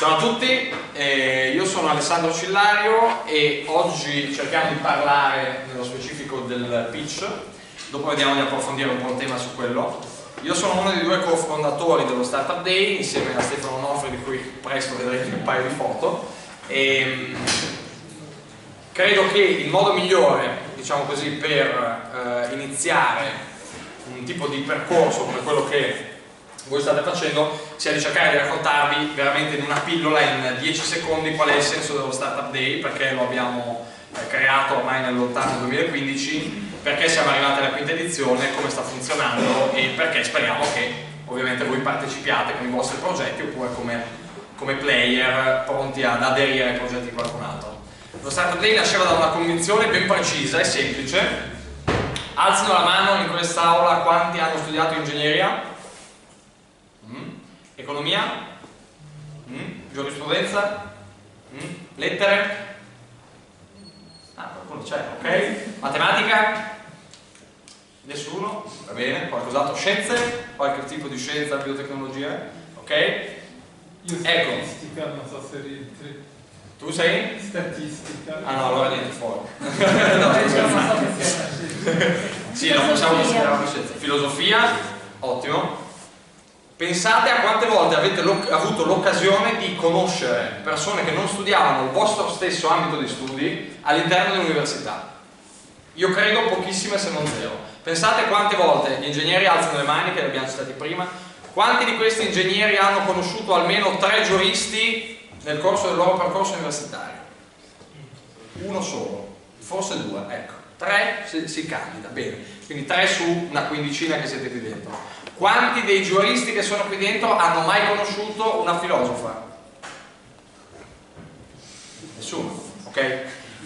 Ciao a tutti, io sono Alessandro Cillario e oggi cerchiamo di parlare nello specifico del pitch, dopo vediamo di approfondire un po' il tema su quello. Io sono uno dei due cofondatori dello Startup Day insieme a Stefano Onofre, di cui presto vedrete un paio di foto, e credo che il modo migliore, diciamo così, per iniziare un tipo di percorso come quello che voi state facendo sia di cercare di raccontarvi veramente in una pillola, in 10 secondi, qual è il senso dello Startup Day, perché lo abbiamo creato ormai nel lontano 2015, perché siamo arrivati alla quinta edizione, come sta funzionando e perché speriamo che ovviamente voi partecipiate con i vostri progetti oppure come player pronti ad aderire ai progetti di qualcun altro. Lo Startup Day nasceva da una convinzione ben precisa e semplice. Alzino la mano in quest'aula quanti hanno studiato ingegneria? Economia? Giurisprudenza? Lettere? Ah, qualcuno c'è, ok. Matematica? Nessuno? Va bene, qualcos'altro? Scienze? Qualche tipo di scienza, biotecnologia? Ok? Io ecco. Statistica, non so se rientri. Tu sei? Statistica. Ah no, allora niente, fuori. No, sì, non possiamo considerare una scienza. Filosofia? Ottimo. Pensate a quante volte avete avuto l'occasione di conoscere persone che non studiavano il vostro stesso ambito di studi all'interno dell'università. Io credo pochissime, se non zero. Pensate quante volte gli ingegneri alzano le mani, che li abbiamo citati prima, quanti di questi ingegneri hanno conosciuto almeno 3 giuristi nel corso del loro percorso universitario? Uno solo, forse 2, ecco. 3 si candida, bene. Quindi 3 su una quindicina che siete qui dentro. Quanti dei giuristi che sono qui dentro hanno mai conosciuto una filosofa? Nessuno, ok?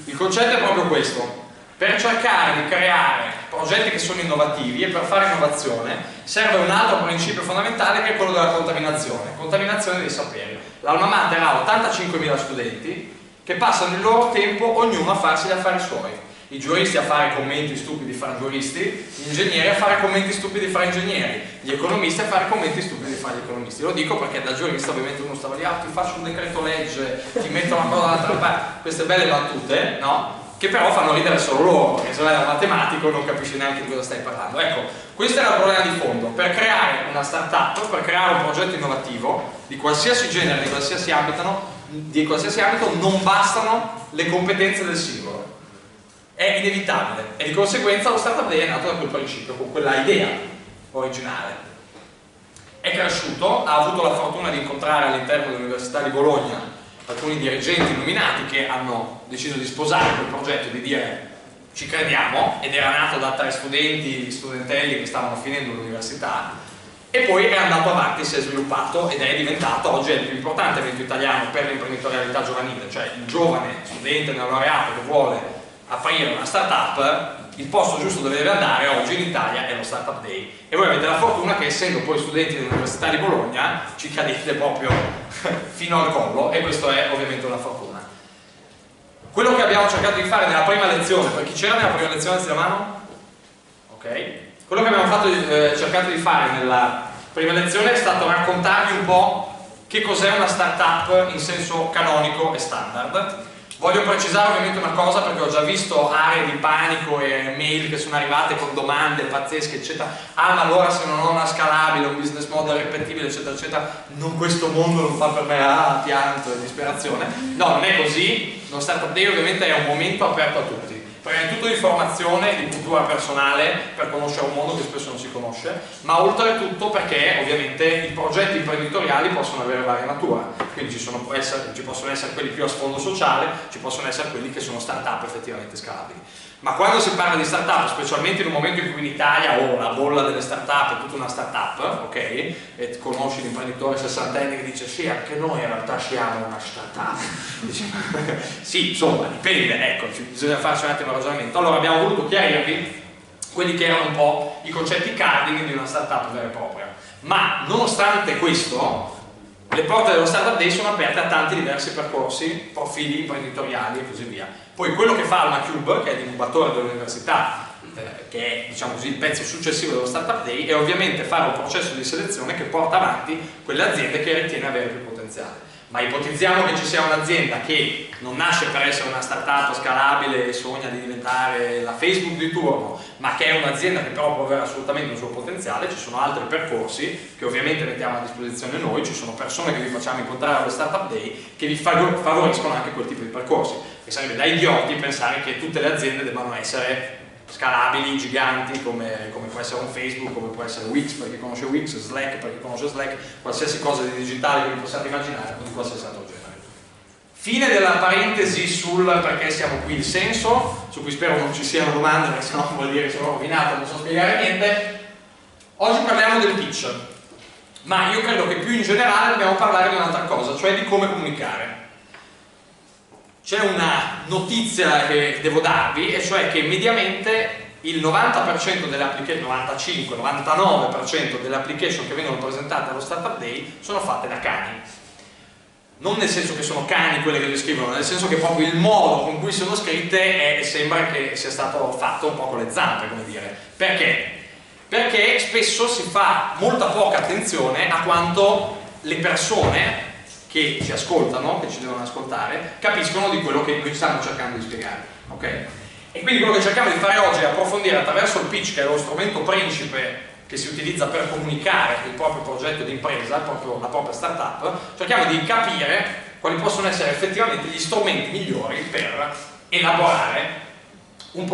Il concetto è proprio questo. Per cercare di creare progetti che sono innovativi e per fare innovazione serve un altro principio fondamentale, che è quello della contaminazione dei saperi. L'Alma Mater ha 85.000 studenti che passano il loro tempo ognuno a farsi gli affari suoi. I giuristi a fare commenti stupidi fra giuristi, gli ingegneri a fare commenti stupidi fra ingegneri, gli economisti a fare commenti stupidi fra gli economisti. Lo dico perché da giurista ovviamente uno stava lì, ti faccio un decreto legge, ti metto una cosa dall'altra parte, queste belle battute, no? Che però fanno ridere solo loro, perché se vai da un matematico non capisci neanche di cosa stai parlando. Ecco, questo era il problema di fondo. Per creare una startup, per creare un progetto innovativo di qualsiasi genere, di qualsiasi ambito, non bastano le competenze del singolo. È inevitabile e di conseguenza lo Startup Day è nato da quel principio, con quella idea originale. È cresciuto, ha avuto la fortuna di incontrare all'interno dell'Università di Bologna alcuni dirigenti illuminati che hanno deciso di sposare quel progetto, di dire ci crediamo, ed era nato da 3 studentelli che stavano finendo l'università, e poi è andato avanti, si è sviluppato ed è diventato oggi il più importante evento italiano per l'imprenditorialità giovanile, cioè il giovane studente neolaureato che vuole aprire una startup, il posto giusto dove deve andare oggi in Italia è lo Startup Day, e voi avete la fortuna che, essendo poi studenti dell'Università di Bologna, ci cadete proprio fino al collo, e questo è ovviamente una fortuna. Quello che abbiamo cercato di fare nella prima lezione, per chi c'era nella prima lezione, alzi la mano? Ok. Quello che abbiamo cercato di fare nella prima lezione è stato raccontarvi un po' che cos'è una startup in senso canonico e standard. Voglio precisare ovviamente una cosa, perché ho già visto aree di panico e mail che sono arrivate con domande pazzesche eccetera. Ah, ma allora se non ho una scalabile, un business model ripetibile eccetera eccetera, questo mondo non fa per me, pianto e disperazione. No, non è così. Lo Startup Day ovviamente è un momento aperto a tutti. Prima di tutto di formazione, di cultura personale, per conoscere un mondo che spesso non si conosce, ma oltretutto perché ovviamente i progetti imprenditoriali possono avere varia natura, quindi ci possono essere quelli più a sfondo sociale, ci possono essere quelli che sono start-up effettivamente scalabili. Ma quando si parla di start-up, specialmente in un momento in cui in Italia la bolla delle start-up è tutta una start-up, ok? E conosci l'imprenditore sessantenne che dice sì, anche noi in realtà siamo una start-up. Sì, insomma, dipende, ecco, bisogna farci un attimo un ragionamento. Allora abbiamo voluto chiarirvi quelli che erano un po' i concetti cardini di una start-up vera e propria. Ma nonostante questo, le porte dello Startup Day sono aperte a tanti diversi percorsi, profili imprenditoriali e così via. Poi quello che fa Alma Cube, che è l'incubatore dell'università, che è, diciamo così, il pezzo successivo dello Startup Day, è ovviamente fare un processo di selezione che porta avanti quelle aziende che ritiene avere più potenziale. ma ipotizziamo che ci sia un'azienda che non nasce per essere una startup scalabile e sogna di diventare la Facebook di turno, ma che è un'azienda che però può avere assolutamente un suo potenziale. Ci sono altri percorsi che ovviamente mettiamo a disposizione noi, ci sono persone che vi facciamo incontrare allo Startup Day che vi favoriscono anche quel tipo di percorsi, che sarebbe da idioti pensare che tutte le aziende debbano essere scalabili, giganti, come può essere un Facebook, come può essere Wix perché conosce Wix, Slack perché conosce Slack, qualsiasi cosa di digitale che vi possiate immaginare, di qualsiasi altro genere. Fine della parentesi sul perché siamo qui, il senso, su cui spero non ci siano domande perché sennò vuol dire che sono rovinato, non so spiegare niente. Oggi parliamo del pitch, ma io credo che più in generale dobbiamo parlare di un'altra cosa, cioè di come comunicare. C'è una notizia che devo darvi, e cioè che mediamente il 90% delle application, 95-99% delle application che vengono presentate allo Startup Day sono fatte da cani. Non nel senso che sono cani quelle che le scrivono, nel senso che proprio il modo con cui sono scritte sembra che sia stato fatto un po' con le zampe, come dire. Perché? Perché spesso si fa molta poca attenzione a quanto le persone che ci ascoltano, che ci devono ascoltare, capiscono di quello che noi stiamo cercando di spiegare, ok? E quindi quello che cerchiamo di fare oggi è approfondire attraverso il pitch, che è lo strumento principe che si utilizza per comunicare il proprio progetto di impresa, la propria startup. Cerchiamo di capire quali possono essere effettivamente gli strumenti migliori per elaborare un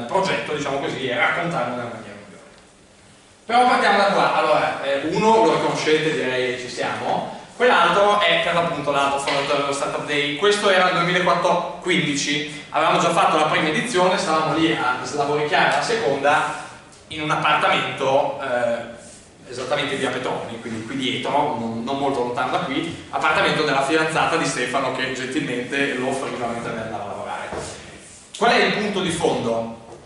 progetto, diciamo così, e raccontarlo nella maniera migliore. Però partiamo da qua. Allora, uno lo riconoscete, direi ci siamo. Quell'altro è per l'appunto l'altro fondatore dello Startup Day. Questo era il 2015, avevamo già fatto la prima edizione, stavamo lì a slavoricchiare la seconda in un appartamento esattamente via Petroni, quindi qui dietro, non molto lontano da qui, appartamento della fidanzata di Stefano che gentilmente lo offriva mentre andava a lavorare. Qual è il punto di fondo?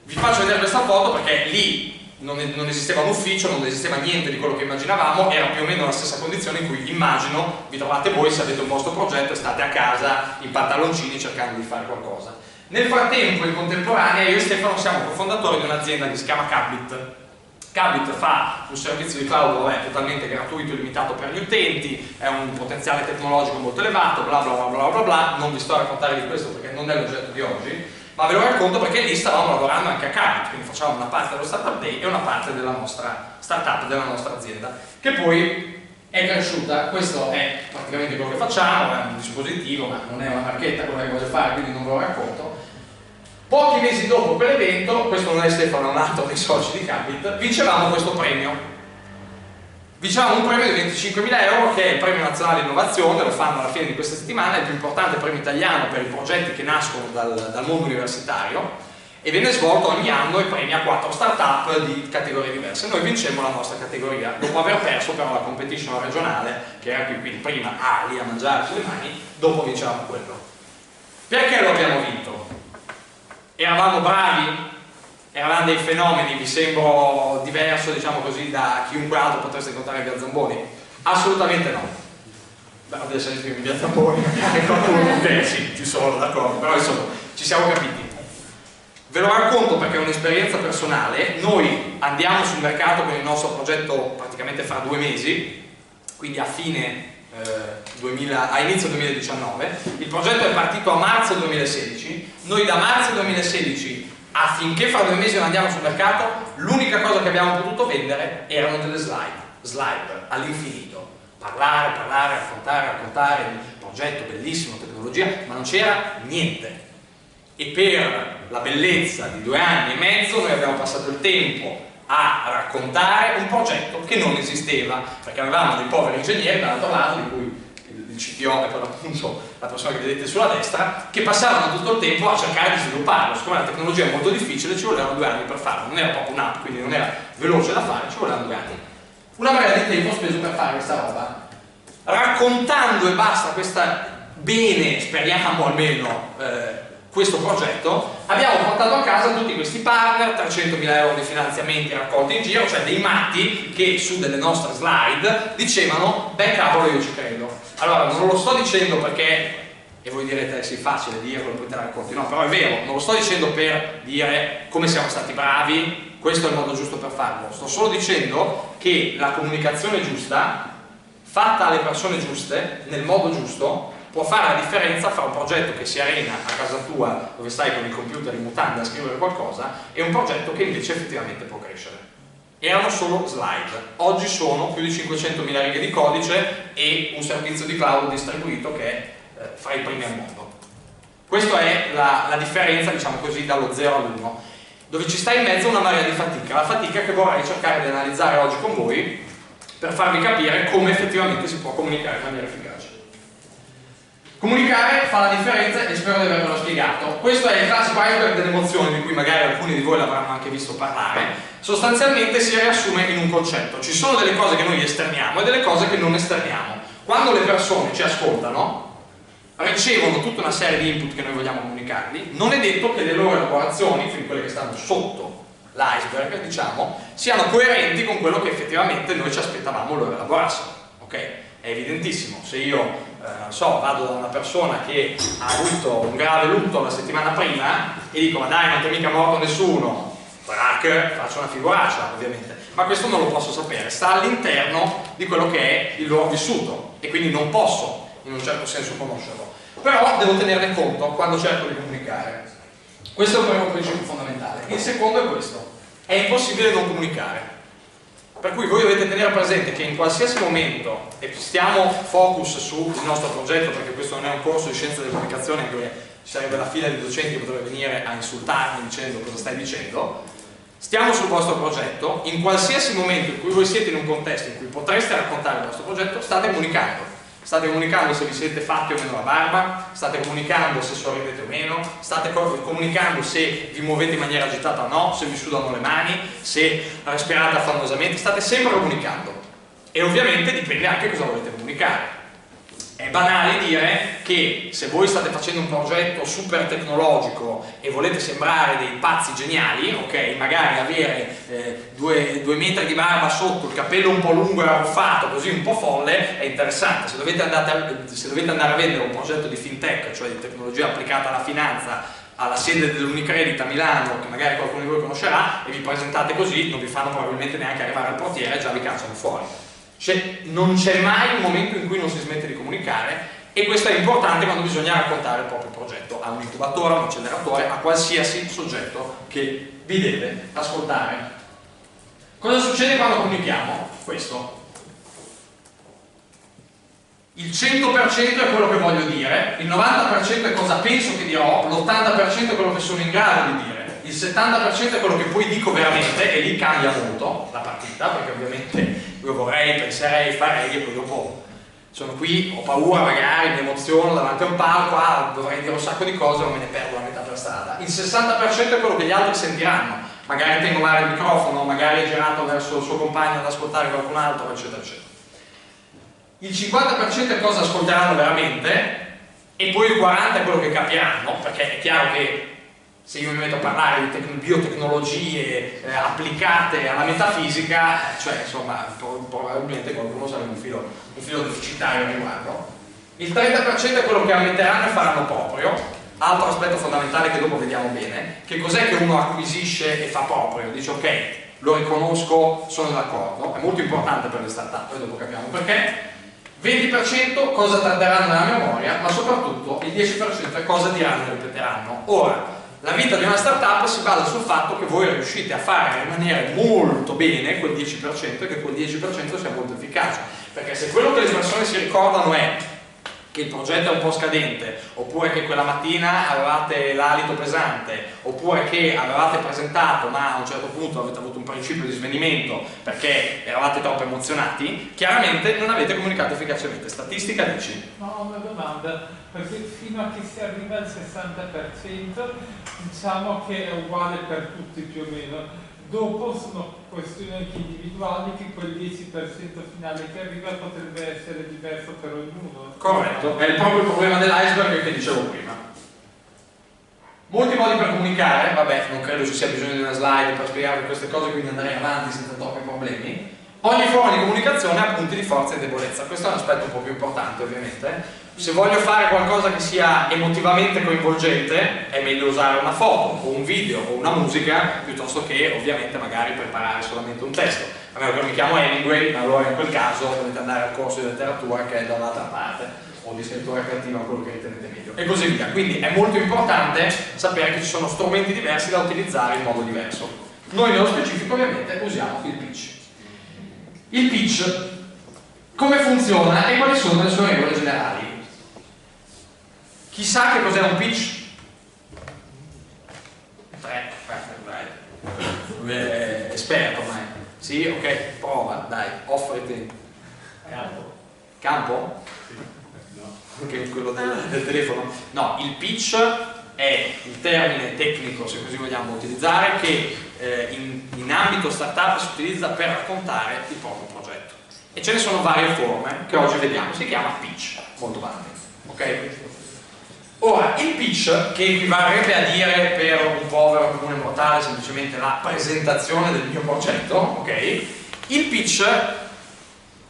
Vi faccio vedere questa foto perché lì non esisteva un ufficio, non esisteva niente di quello che immaginavamo, era più o meno la stessa condizione in cui immagino vi trovate voi se avete un vostro progetto e state a casa in pantaloncini cercando di fare qualcosa. Nel frattempo, in contemporanea, io e Stefano siamo cofondatori di un'azienda che si chiama Kabit. Kabit fa un servizio di cloud totalmente gratuito e limitato per gli utenti, è un potenziale tecnologico molto elevato, bla bla bla bla bla bla. Non vi sto a raccontare di questo perché non è l'oggetto di oggi, ma ve lo racconto perché lì stavamo lavorando anche a Kabit, quindi facciamo una parte dello Startup Day e una parte della nostra startup, della nostra azienda, che poi è cresciuta. Questo è praticamente quello che facciamo, è un dispositivo, ma non è una marchetta quello che voglio fare, quindi non ve lo racconto. Pochi mesi dopo quell'evento, questo non è Stefano, è un altro dei soci di Kabit, vincevamo questo premio. Vincevamo un premio di 25.000 euro che è il premio nazionale di innovazione, lo fanno alla fine di questa settimana, è il più importante premio italiano per i progetti che nascono dal mondo universitario e viene svolto ogni anno e premia 4 start-up di categorie diverse. Noi vincemmo la nostra categoria, dopo aver perso però la competition regionale, che era qui, quindi prima lì a mangiare sulle mani, dopo vincevamo quello. Perché lo abbiamo vinto? Eravamo bravi? Eravamo dei fenomeni? Vi sembro diverso, diciamo così, da chiunque altro potreste incontrare via Zamboni? Assolutamente no. Beh, adesso in via Zamboni magari qualcuno, ok, sì, ci sono, d'accordo, però insomma, ci siamo capiti. Ve lo racconto perché è un'esperienza personale. Noi andiamo sul mercato con il nostro progetto praticamente fra 2 mesi, quindi a inizio 2019. Il progetto è partito a marzo 2016. Noi da marzo 2016 affinché fra 2 mesi non andiamo sul mercato, l'unica cosa che abbiamo potuto vendere erano delle slide all'infinito. Parlare, raccontare, il progetto bellissimo, tecnologia, ma non c'era niente. E per la bellezza di 2 anni e mezzo noi abbiamo passato il tempo a raccontare un progetto che non esisteva, perché avevamo dei poveri ingegneri dall'altro lato, di cui il CTO è per l'appunto la persona che vedete sulla destra, che passavano tutto il tempo a cercare di svilupparlo. Siccome la tecnologia è molto difficile ci volevano 2 anni per farlo, non era proprio un'app, quindi non era veloce da fare, ci volevano 2 anni. Una marea di tempo speso per fare questa roba, raccontando e basta bene, speriamo almeno, questo progetto. Abbiamo portato a casa tutti questi partner, 300.000 euro di finanziamenti raccolti in giro, cioè dei matti che su delle nostre slide dicevano beh cavolo io ci credo. Allora non lo sto dicendo perché, e voi direte sì facile dirlo e poi te la racconti, no, però è vero, non lo sto dicendo per dire come siamo stati bravi, questo è il modo giusto per farlo, sto solo dicendo che la comunicazione giusta fatta alle persone giuste, nel modo giusto, può fare la differenza fra un progetto che si arena a casa tua, dove stai con il computer in mutanda a scrivere qualcosa, e un progetto che invece effettivamente può crescere. Erano solo slide, oggi sono più di 500.000 righe di codice e un servizio di cloud distribuito che è fra i primi al mondo. Questa è la differenza, diciamo così, dallo 0 all'1, dove ci sta in mezzo una marea di fatica, la fatica che vorrei cercare di analizzare oggi con voi per farvi capire come effettivamente si può comunicare in maniera efficace. Comunicare fa la differenza e spero di avervelo spiegato. Questo è il classico iceberg delle emozioni, di cui magari alcuni di voi l'avranno anche visto parlare. Sostanzialmente si riassume in un concetto: ci sono delle cose che noi esterniamo e delle cose che non esterniamo. Quando le persone ci ascoltano, ricevono tutta una serie di input che noi vogliamo comunicargli, non è detto che le loro elaborazioni, quindi quelle che stanno sotto l'iceberg, diciamo, siano coerenti con quello che effettivamente noi ci aspettavamo loro elaborassero. Ok? È evidentissimo, se io non so, vado da una persona che ha avuto un grave lutto la settimana prima e dico: ma dai, non ti è mica morto nessuno, faccio una figuraccia ovviamente, ma questo non lo posso sapere, sta all'interno di quello che è il loro vissuto e quindi non posso in un certo senso conoscerlo, però devo tenerne conto quando cerco di comunicare. Questo è il primo principio fondamentale. Il secondo è questo: è impossibile non comunicare. Per cui voi dovete tenere presente che in qualsiasi momento, e stiamo focus sul nostro progetto perché questo non è un corso di scienza della comunicazione dove ci sarebbe la fila di docenti che potrebbe venire a insultarmi dicendo cosa stai dicendo, stiamo sul vostro progetto. In qualsiasi momento in cui voi siete in un contesto in cui potreste raccontare il vostro progetto, state comunicando. State comunicando se vi siete fatti o meno la barba, state comunicando se sorridete o meno, state comunicando se vi muovete in maniera agitata o no, se vi sudano le mani, se respirate affannosamente, state sempre comunicando. E ovviamente dipende anche cosa volete comunicare. È banale dire che se voi state facendo un progetto super tecnologico e volete sembrare dei pazzi geniali, ok, magari avere 2 metri di barba sotto, il capello un po' lungo e arruffato, così un po' folle, è interessante. Se dovete andare a vendere un progetto di fintech, cioè di tecnologia applicata alla finanza, alla sede dell'Unicredit a Milano, che magari qualcuno di voi conoscerà, e vi presentate così, non vi fanno probabilmente neanche arrivare al portiere e già vi cacciano fuori. Non c'è mai un momento in cui non si smette di comunicare, e questo è importante quando bisogna raccontare il proprio progetto a un incubatore, a un acceleratore, a qualsiasi soggetto che vi deve ascoltare. Cosa succede quando comunichiamo? Questo: il 100% è quello che voglio dire, il 90% è cosa penso che dirò, l'80% è quello che sono in grado di dire, il 70% è quello che poi dico veramente, e lì cambia molto la partita, perché ovviamente io vorrei, penserei, farei, e poi dopo sono qui, ho paura, magari mi emoziono davanti a un palco, dovrei dire un sacco di cose, ma me ne perdo la metà per strada. Il 60% è quello che gli altri sentiranno, magari tengo male il microfono, magari è girato verso il suo compagno ad ascoltare qualcun altro, eccetera eccetera. Il 50% è cosa ascolteranno veramente, e poi il 40% è quello che capiranno, perché è chiaro che se io mi metto a parlare di biotecnologie applicate alla metafisica, cioè insomma probabilmente qualcuno sarà un filo deficitario a riguardo. Il 30% è quello che ammetteranno e faranno proprio. Altro aspetto fondamentale che dopo vediamo bene: che cos'è che uno acquisisce e fa proprio, dice ok, lo riconosco, sono d'accordo. È molto importante per le start-up, e dopo capiamo perché. 20% cosa tratteranno nella memoria, ma soprattutto il 10% è cosa diranno e ripeteranno. Ora, la vita di una startup si basa sul fatto che voi riuscite a fare rimanere molto bene quel 10% e che quel 10% sia molto efficace, perché se quello che le persone si ricordano è che il progetto è un po' scadente, oppure che quella mattina avevate l'alito pesante, oppure che avevate presentato ma a un certo punto avete avuto un principio di svenimento perché eravate troppo emozionati, chiaramente non avete comunicato efficacemente. Statistica dici? No, ho una domanda, perché fino a che si arriva al 60% diciamo che è uguale per tutti più o meno. Dopo sono questioni anche individuali, che quel 10% finale che arriva potrebbe essere diverso per ognuno. Corretto, è proprio il problema dell'iceberg che dicevo prima. Molti modi per comunicare, vabbè, non credo ci sia bisogno di una slide per spiegare queste cose, quindi andrei avanti senza troppi problemi. Ogni forma di comunicazione ha punti di forza e debolezza, questo è un aspetto un po' più importante ovviamente. Se voglio fare qualcosa che sia emotivamente coinvolgente, è meglio usare una foto, o un video, o una musica, piuttosto che ovviamente magari preparare solamente un testo. A meno che non mi chiamo Hemingway, ma allora in quel caso dovete andare al corso di letteratura che è da un'altra parte, o di scrittura creativa, quello che ritenete meglio, e così via. Quindi è molto importante sapere che ci sono strumenti diversi da utilizzare in modo diverso. Noi nello specifico ovviamente usiamo il pitch. Il pitch, come funziona e quali sono le sue regole generali? Chi sa che cos'è un pitch? 3, esperto ormai. Sì, ok, prova, dai, offriti. Campo. Campo? Sì. No. Che è quello del telefono? No, il pitch è il termine tecnico, se così vogliamo utilizzare, che in ambito startup si utilizza per raccontare il proprio progetto. E ce ne sono varie forme che oggi vediamo. Si chiama pitch, molto banalmente. Ok? Ora, il pitch, che equivarrebbe a dire per un povero comune mortale semplicemente la presentazione del mio progetto, ok? Il pitch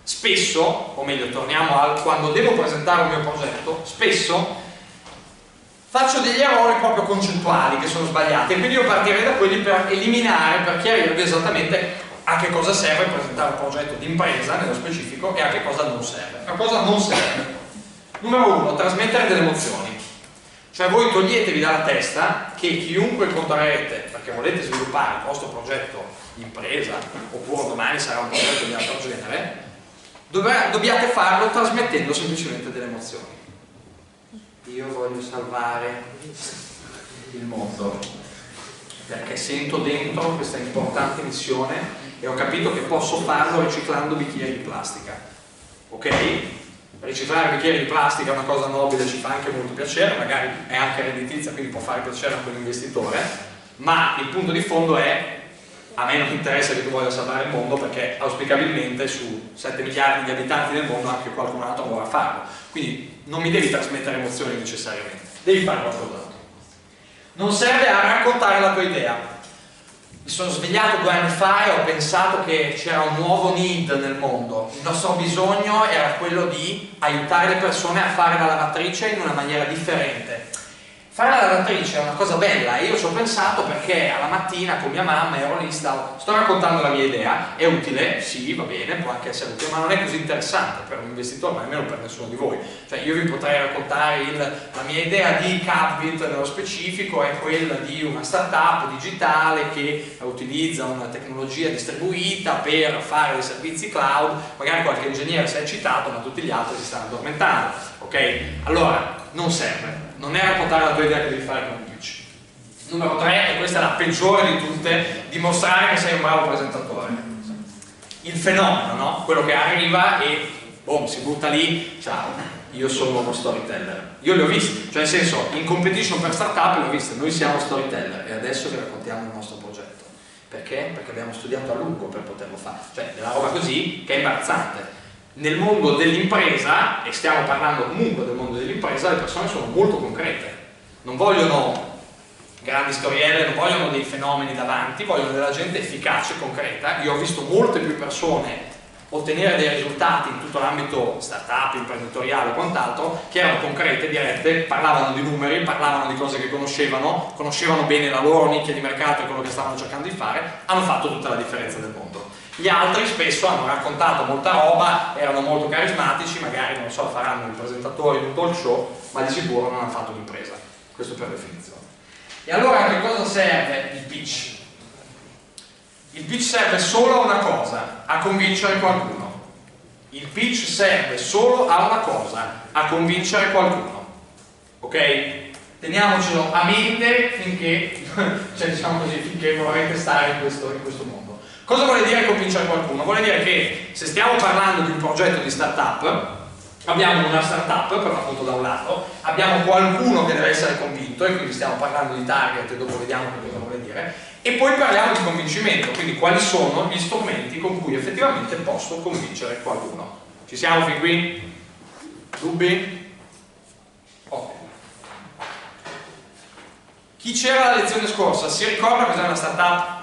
spesso, o meglio torniamo al quando devo presentare un mio progetto, spesso faccio degli errori proprio concettuali che sono sbagliati, e quindi io partirei da quelli per eliminare, per chiarirvi esattamente a che cosa serve presentare un progetto di impresa nello specifico e a che cosa non serve. A cosa non serve? Numero 1, trasmettere delle emozioni. Cioè voi toglietevi dalla testa che chiunque incontrerete perché volete sviluppare il vostro progetto di impresa, oppure domani sarà un progetto di altro genere, dobbiate farlo trasmettendo semplicemente delle emozioni. Io voglio salvare il mondo perché sento dentro questa importante missione e ho capito che posso farlo riciclando bicchieri di plastica. Ok? Riciclare bicchieri di plastica è una cosa nobile, ci fa anche molto piacere, magari è anche redditizia, quindi può fare piacere a quell'investitore, ma il punto di fondo è: a me non interessa che tu voglia salvare il mondo, perché auspicabilmente su 7 miliardi di abitanti del mondo anche qualcun altro vorrà farlo, quindi non mi devi trasmettere emozioni necessariamente, devi fare qualcos'altro. Non serve a raccontare la tua idea. Mi sono svegliato 2 anni fa e ho pensato che c'era un nuovo need nel mondo. Il nostro bisogno era quello di aiutare le persone a fare la lavatrice in una maniera differente. Fare la lavatrice è una cosa bella e io ci ho pensato perché alla mattina con mia mamma ero lì, sto raccontando la mia idea. È utile? Sì, va bene, può anche essere utile, ma non è così interessante per un investitore, ma nemmeno per nessuno di voi. Cioè io vi potrei raccontare la mia idea di Capbit nello specifico, è quella di una startup digitale che utilizza una tecnologia distribuita per fare dei servizi cloud. Magari qualche ingegnere si è eccitato, ma tutti gli altri si stanno addormentando. Ok? Allora, non serve. Non è raccontare la tua idea che devi fare con il pitch. Numero 3, e questa è la peggiore di tutte, dimostrare che sei un bravo presentatore. Il fenomeno, no? Quello che arriva e boom, si butta lì, ciao, io sono uno storyteller. Io li ho visti, cioè nel senso, in competition per startup li ho visti, noi siamo storyteller e adesso vi raccontiamo il nostro progetto. Perché? Perché abbiamo studiato a lungo per poterlo fare. Cioè, della roba così che è imbarazzante. Nel mondo dell'impresa, e stiamo parlando comunque del mondo dell'impresa, le persone sono molto concrete, non vogliono grandi storielle, non vogliono dei fenomeni davanti, vogliono della gente efficace, concreta. Io ho visto molte più persone ottenere dei risultati in tutto l'ambito startup, imprenditoriale o quant'altro, che erano concrete, dirette, parlavano di numeri, parlavano di cose che conoscevano bene la loro nicchia di mercato e quello che stavano cercando di fare, hanno fatto tutta la differenza del mondo. Gli altri spesso hanno raccontato molta roba, erano molto carismatici, magari non so, faranno i presentatori di un talk show, ma di sicuro non hanno fatto l'impresa. Questo per definizione. E allora a che cosa serve il pitch? Il pitch serve solo a una cosa, a convincere qualcuno. Il pitch serve solo a una cosa, a convincere qualcuno. Ok? Teniamocelo a mente finché, cioè diciamo così, finché vorrete stare in questo mondo. Cosa vuole dire convincere qualcuno? Vuole dire che se stiamo parlando di un progetto di startup, abbiamo una startup per l'appunto da un lato, abbiamo qualcuno che deve essere convinto e quindi stiamo parlando di target e dopo vediamo che cosa vuole dire, e poi parliamo di convincimento, quindi quali sono gli strumenti con cui effettivamente posso convincere qualcuno. Ci siamo fin qui? Dubbi? Ok. Chi c'era la lezione scorsa si ricorda cos'è una startup?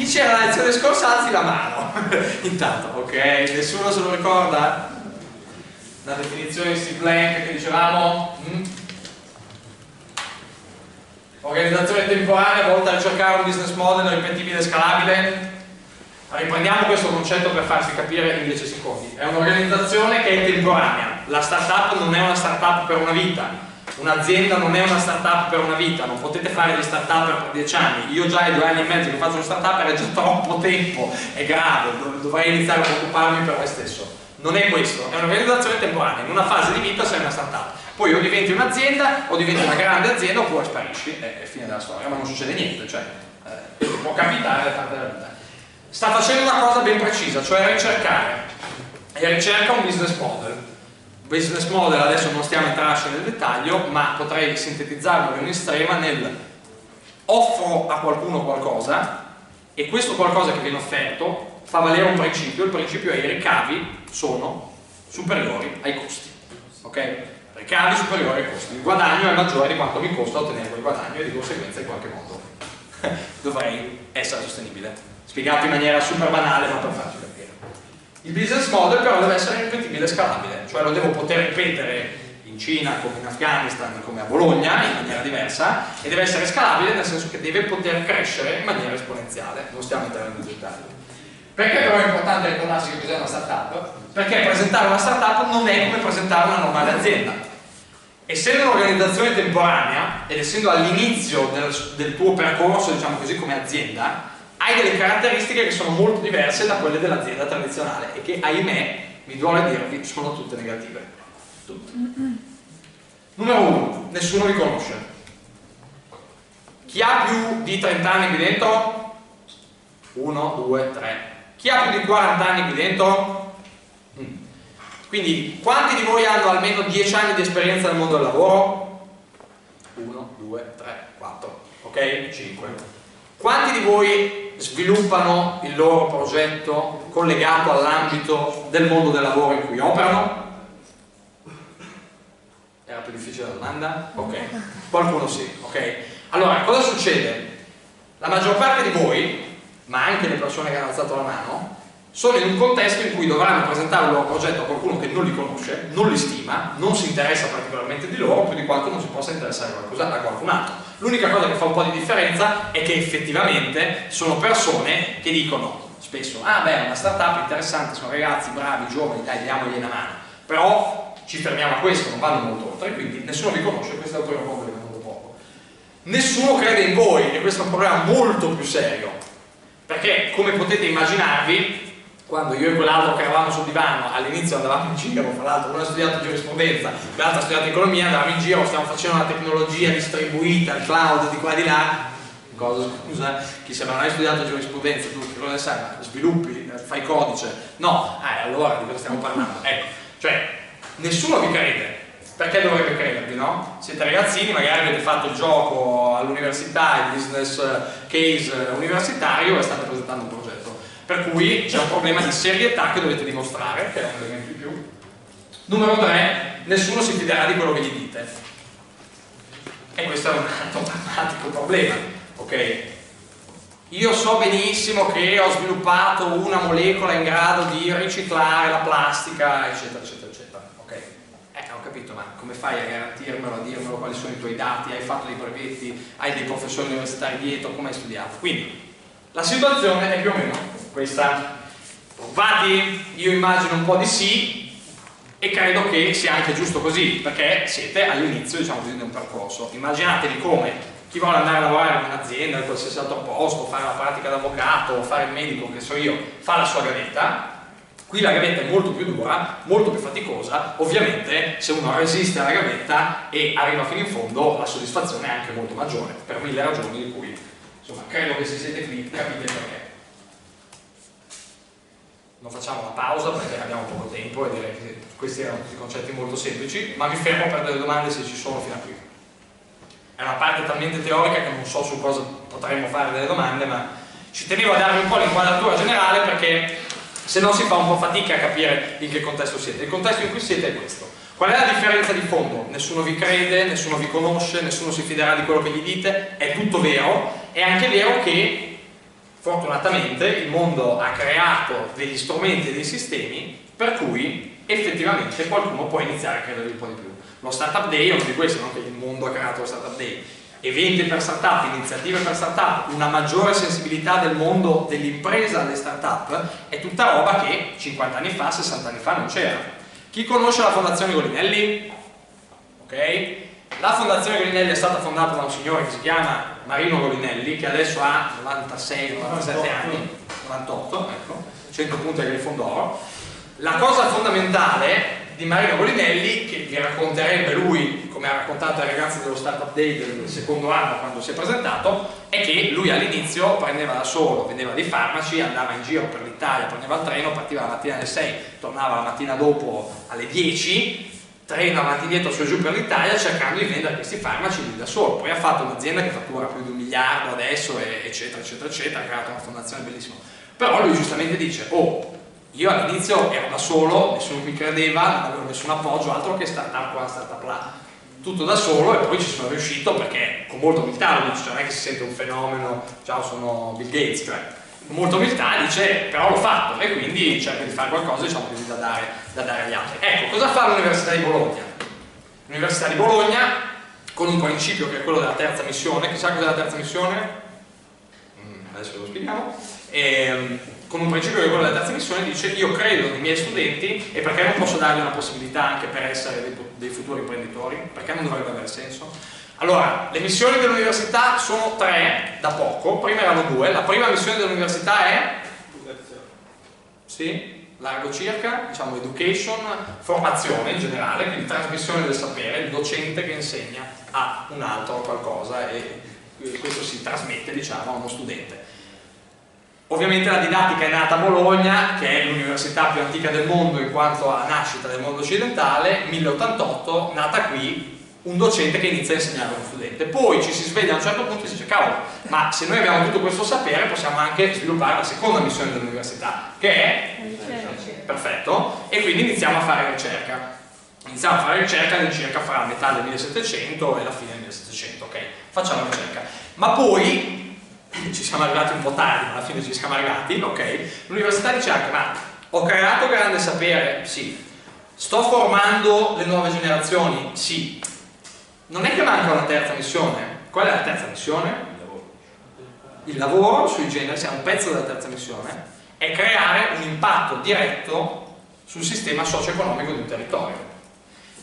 Chi c'era la lezione scorsa alzi la mano. Intanto, ok, nessuno se lo ricorda? La definizione di Steve Blank che dicevamo? Organizzazione temporanea volta a ricercare un business model ripetibile e scalabile. Riprendiamo questo concetto per farsi capire in 10 secondi. È un'organizzazione che è temporanea. La startup non è una startup per una vita. Un'azienda non è una startup per una vita. Non potete fare gli startup per 10 anni. Io già ai 2 anni e mezzo che faccio una startup è già troppo tempo. È grave, dovrei iniziare a preoccuparmi per me stesso. Non è questo, è un'organizzazione temporanea. In una fase di vita sei una startup. Poi o diventi un'azienda, o diventi una grande azienda, oppure sparisci. È fine della storia, ma non succede niente. Cioè, può capitare, è parte della vita. Sta facendo una cosa ben precisa, cioè ricercare, e ricerca un business model. Business model adesso non stiamo a entrarci nel dettaglio, ma potrei sintetizzarlo in estrema nel offro a qualcuno qualcosa e questo qualcosa che viene offerto fa valere un principio. Il principio è i ricavi sono superiori ai costi, ok? Ricavi superiori ai costi, il guadagno è maggiore di quanto mi costa ottenere quel guadagno e di conseguenza in qualche modo dovrei essere sostenibile. Spiegato in maniera super banale ma per farci capire. Il business model però deve essere ripetibile e scalabile, cioè lo devo poter ripetere in Cina come in Afghanistan come a Bologna in maniera diversa e deve essere scalabile nel senso che deve poter crescere in maniera esponenziale. Non stiamo entrando in dettaglio. Perché però è importante ricordarsi che cos'è una startup? Perché presentare una startup non è come presentare una normale azienda. Essendo un'organizzazione temporanea ed essendo all'inizio del tuo percorso, diciamo così, come azienda, hai delle caratteristiche che sono molto diverse da quelle dell'azienda tradizionale e che, ahimè, mi duole dirvi, sono tutte negative. Tutte. Numero 1, nessuno vi conosce. Chi ha più di 30 anni qui dentro? 1, 2, 3. Chi ha più di 40 anni qui dentro? Quindi, quanti di voi hanno almeno 10 anni di esperienza nel mondo del lavoro? 1, 2, 3, 4. Ok? 5. Quanti di voi sviluppano il loro progetto collegato all'ambito del mondo del lavoro in cui operano? Era più difficile la domanda? Ok, qualcuno sì, ok. Allora, cosa succede? La maggior parte di voi, ma anche le persone che hanno alzato la mano, sono in un contesto in cui dovranno presentare il loro progetto a qualcuno che non li conosce, non li stima, non si interessa particolarmente di loro, più di quanto non si possa interessare a qualcun altro. L'unica cosa che fa un po' di differenza è che effettivamente sono persone che dicono spesso: ah beh, è una startup interessante, sono ragazzi bravi, giovani, dai, diamogli una mano. Però ci fermiamo a questo, non vanno molto oltre, quindi nessuno vi conosce, questo è il primo problema, non poco. Nessuno crede in voi, e questo è un problema molto più serio, perché come potete immaginarvi, quando io e quell'altro che eravamo sul divano all'inizio andavamo in giro, fra l'altro uno ha studiato giurisprudenza, l'altro ha studiato economia, andavamo in giro, stiamo facendo una tecnologia distribuita, il cloud di qua e di là. Cosa, scusa? Chi se non hai studiato giurisprudenza, tu che cosa sai? Sviluppi, fai codice? No, allora di cosa stiamo parlando? Ecco, cioè nessuno vi crede. Perché dovrebbe credervi, no? Siete ragazzini, magari avete fatto il gioco all'università, il business case universitario e state presentando un progetto. Per cui c'è un problema di serietà che dovete dimostrare, che è un elemento in più. Numero 3, nessuno si fiderà di quello che gli dite. E questo è un altro drammatico problema, ok? Io so benissimo che ho sviluppato una molecola in grado di riciclare la plastica, eccetera, eccetera, eccetera. Ok? Ho capito, ma come fai a garantirmelo, a dirmelo quali sono i tuoi dati? Hai fatto dei brevetti, hai dei professori universitari dietro, come hai studiato? Quindi, la situazione è più o meno questa. Provati? Io immagino un po' di sì e credo che sia anche giusto così, perché siete all'inizio, diciamo così, di un percorso. Immaginatevi come chi vuole andare a lavorare in un'azienda, in qualsiasi altro posto, fare la pratica d'avvocato, fare il medico, che so io, fa la sua gavetta. Qui la gavetta è molto più dura, molto più faticosa, ovviamente se uno resiste alla gavetta e arriva fino in fondo la soddisfazione è anche molto maggiore, per 1000 ragioni di cui insomma credo che se siete qui capite perché. Non facciamo una pausa perché abbiamo poco tempo e direi che questi erano tutti concetti molto semplici, ma mi fermo per delle domande se ci sono fino a qui. È una parte talmente teorica che non so su cosa potremmo fare delle domande, ma ci tenevo a darvi un po' l'inquadratura generale perché se no si fa un po' fatica a capire in che contesto siete. Il contesto in cui siete è questo. Qual è la differenza di fondo? Nessuno vi crede, nessuno vi conosce, nessuno si fiderà di quello che gli dite, è tutto vero. È anche vero che Fortunatamente il mondo ha creato degli strumenti e dei sistemi per cui effettivamente qualcuno può iniziare a credere un po' di più. Lo Startup Day è uno di questi, non che il mondo ha creato lo Startup Day. Eventi per startup, iniziative per startup, una maggiore sensibilità del mondo dell'impresa alle startup è tutta roba che 50 anni fa, 60 anni fa non c'era. Chi conosce la Fondazione Golinelli? Ok? La Fondazione Golinelli è stata fondata da un signore che si chiama Marino Golinelli, che adesso ha 96-97 anni, 98, ecco, 100 punti al Grifon d'Oro. La cosa fondamentale di Marino Golinelli, che vi racconterebbe lui, come ha raccontato ai ragazzi dello Startup Day del secondo anno quando si è presentato, è che lui all'inizio prendeva da solo, vendeva dei farmaci, andava in giro per l'Italia, prendeva il treno, partiva la mattina alle 6, tornava la mattina dopo alle 10, treno avanti e indietro su e giù per l'Italia cercando di vendere questi farmaci lì da solo. Poi ha fatto un'azienda che fattura più di 1 miliardo adesso, eccetera eccetera eccetera, ha creato una fondazione bellissima. Però lui giustamente dice: oh, io all'inizio ero da solo, nessuno mi credeva, non avevo nessun appoggio, altro che startup qua, startup là, tutto da solo, e poi ci sono riuscito perché con molta umiltà lo dice, cioè non è che si sente un fenomeno, ciao sono Bill Gates, cioè con molta umiltà dice però l'ho fatto, e quindi cerca di fare qualcosa, diciamo così, da dare agli altri. Ecco, cosa fa l'Università di Bologna? L'Università di Bologna, con un principio che è quello della terza missione. Chissà cos'è la terza missione? Adesso ve lo spieghiamo. Con un principio che è quello della terza missione, dice: io credo nei miei studenti, e perché non posso dargli una possibilità anche per essere dei futuri imprenditori? Perché non dovrebbe avere senso? Allora, le missioni dell'università sono 3 da poco, prima erano 2. La prima missione dell'università è? Sì, largo circa, diciamo education, formazione in generale, quindi trasmissione del sapere, il docente che insegna a un altro qualcosa e questo si trasmette, diciamo, a uno studente. Ovviamente la didattica è nata a Bologna, che è l'università più antica del mondo in quanto a nascita del mondo occidentale, 1088, nata qui, un docente che inizia a insegnare a uno studente. Poi ci si sveglia a un certo punto e si dice: cavolo, ma se noi abbiamo tutto questo sapere possiamo anche sviluppare la seconda missione dell'università, che è? Perfetto, e quindi iniziamo a fare ricerca. Iniziamo a fare ricerca all'incirca fra metà del 1700 e la fine del 1700, ok? Facciamo ricerca. Ma poi ci siamo arrivati un po' tardi, ma alla fine ci siamo arrivati, ok? L'università dice anche: ma ho creato grande sapere? Sì. Sto formando le nuove generazioni? Sì. Non è che manca una terza missione. Qual è la terza missione? Il lavoro sui generi, sia un pezzo della terza missione, è creare un impatto diretto sul sistema socio-economico di un territorio.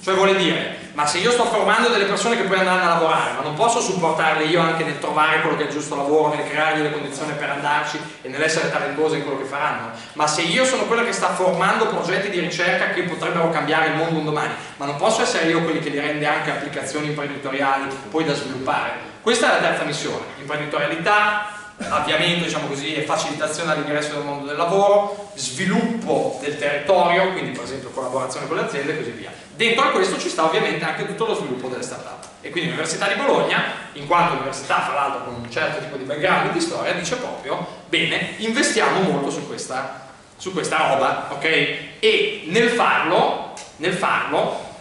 Cioè vuole dire, ma se io sto formando delle persone che poi andranno a lavorare, ma non posso supportarle io anche nel trovare quello che è il giusto lavoro, nel creargli le condizioni per andarci e nell'essere talentuose in quello che faranno? Ma se io sono quello che sta formando progetti di ricerca che potrebbero cambiare il mondo un domani, ma non posso essere io quelli che li rende anche applicazioni imprenditoriali poi da sviluppare? Questa è la terza missione: imprenditorialità, avviamento, diciamo così, e facilitazione all'ingresso del mondo del lavoro, sviluppo del territorio, quindi per esempio collaborazione con le aziende e così via. Dentro a questo ci sta ovviamente anche tutto lo sviluppo delle start-up, e quindi l'Università di Bologna, in quanto università fra l'altro con un certo tipo di background di storia, dice proprio: bene, investiamo molto su questa roba, ok? E nel farlo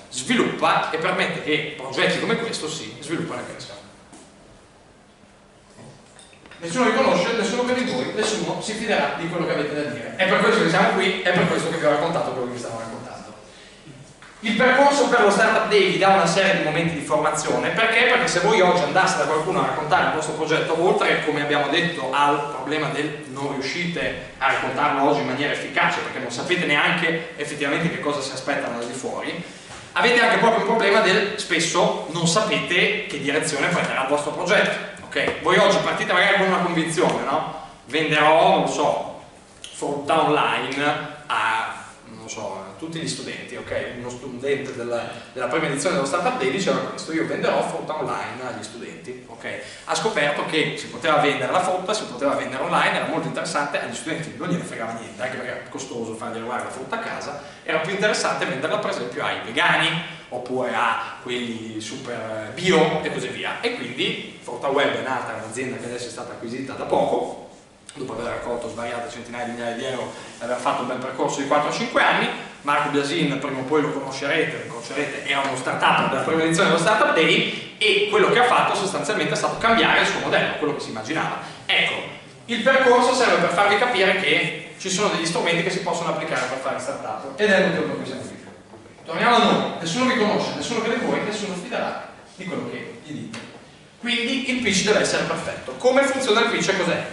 sviluppa e permette che progetti come questo si sviluppano e crescano. Nessuno vi conosce, nessuno crede in voi, nessuno si fiderà di quello che avete da dire. È per questo che siamo qui, è per questo che vi ho raccontato quello che vi stavo raccontando. Il percorso per lo Startup Day vi dà una serie di momenti di formazione. Perché? Perché se voi oggi andaste da qualcuno a raccontare il vostro progetto, oltre, come abbiamo detto, al problema del non riuscite a raccontarlo oggi in maniera efficace, perché non sapete neanche effettivamente che cosa si aspettano da di fuori, avete anche proprio un problema del spesso non sapete che direzione prenderà il vostro progetto. Okay. Voi oggi partite magari con una convinzione, no? Venderò, non so, frutta online a, non so, a tutti gli studenti, ok? Uno studente della prima edizione dello Startup Day diceva questo: io venderò frutta online agli studenti, ok? Ha scoperto che si poteva vendere la frutta, si poteva vendere online, era molto interessante, agli studenti non gliene fregava niente, anche perché era costoso fargli arrivare la frutta a casa, era più interessante venderla per esempio ai vegani, oppure a quelli super bio e così via. E quindi Frutta Web è nata, è un'azienda che adesso è stata acquisita da poco, dopo aver raccolto svariate centinaia di migliaia di euro e aver fatto un bel percorso di 4-5 anni. Marco Biasin, prima o poi lo conoscerete, era uno startup della prima edizione dello Startup Day, e quello che ha fatto sostanzialmente è stato cambiare il suo modello, quello che si immaginava. Ecco, Il percorso serve per farvi capire che ci sono degli strumenti che si possono applicare per fare startup ed è il motivo per cui siamo qui. Torniamo a noi, nessuno vi conosce, nessuno crede in voi, nessuno fiderà di quello che gli dite. Quindi il pitch deve essere perfetto. Come funziona il pitch e cos'è?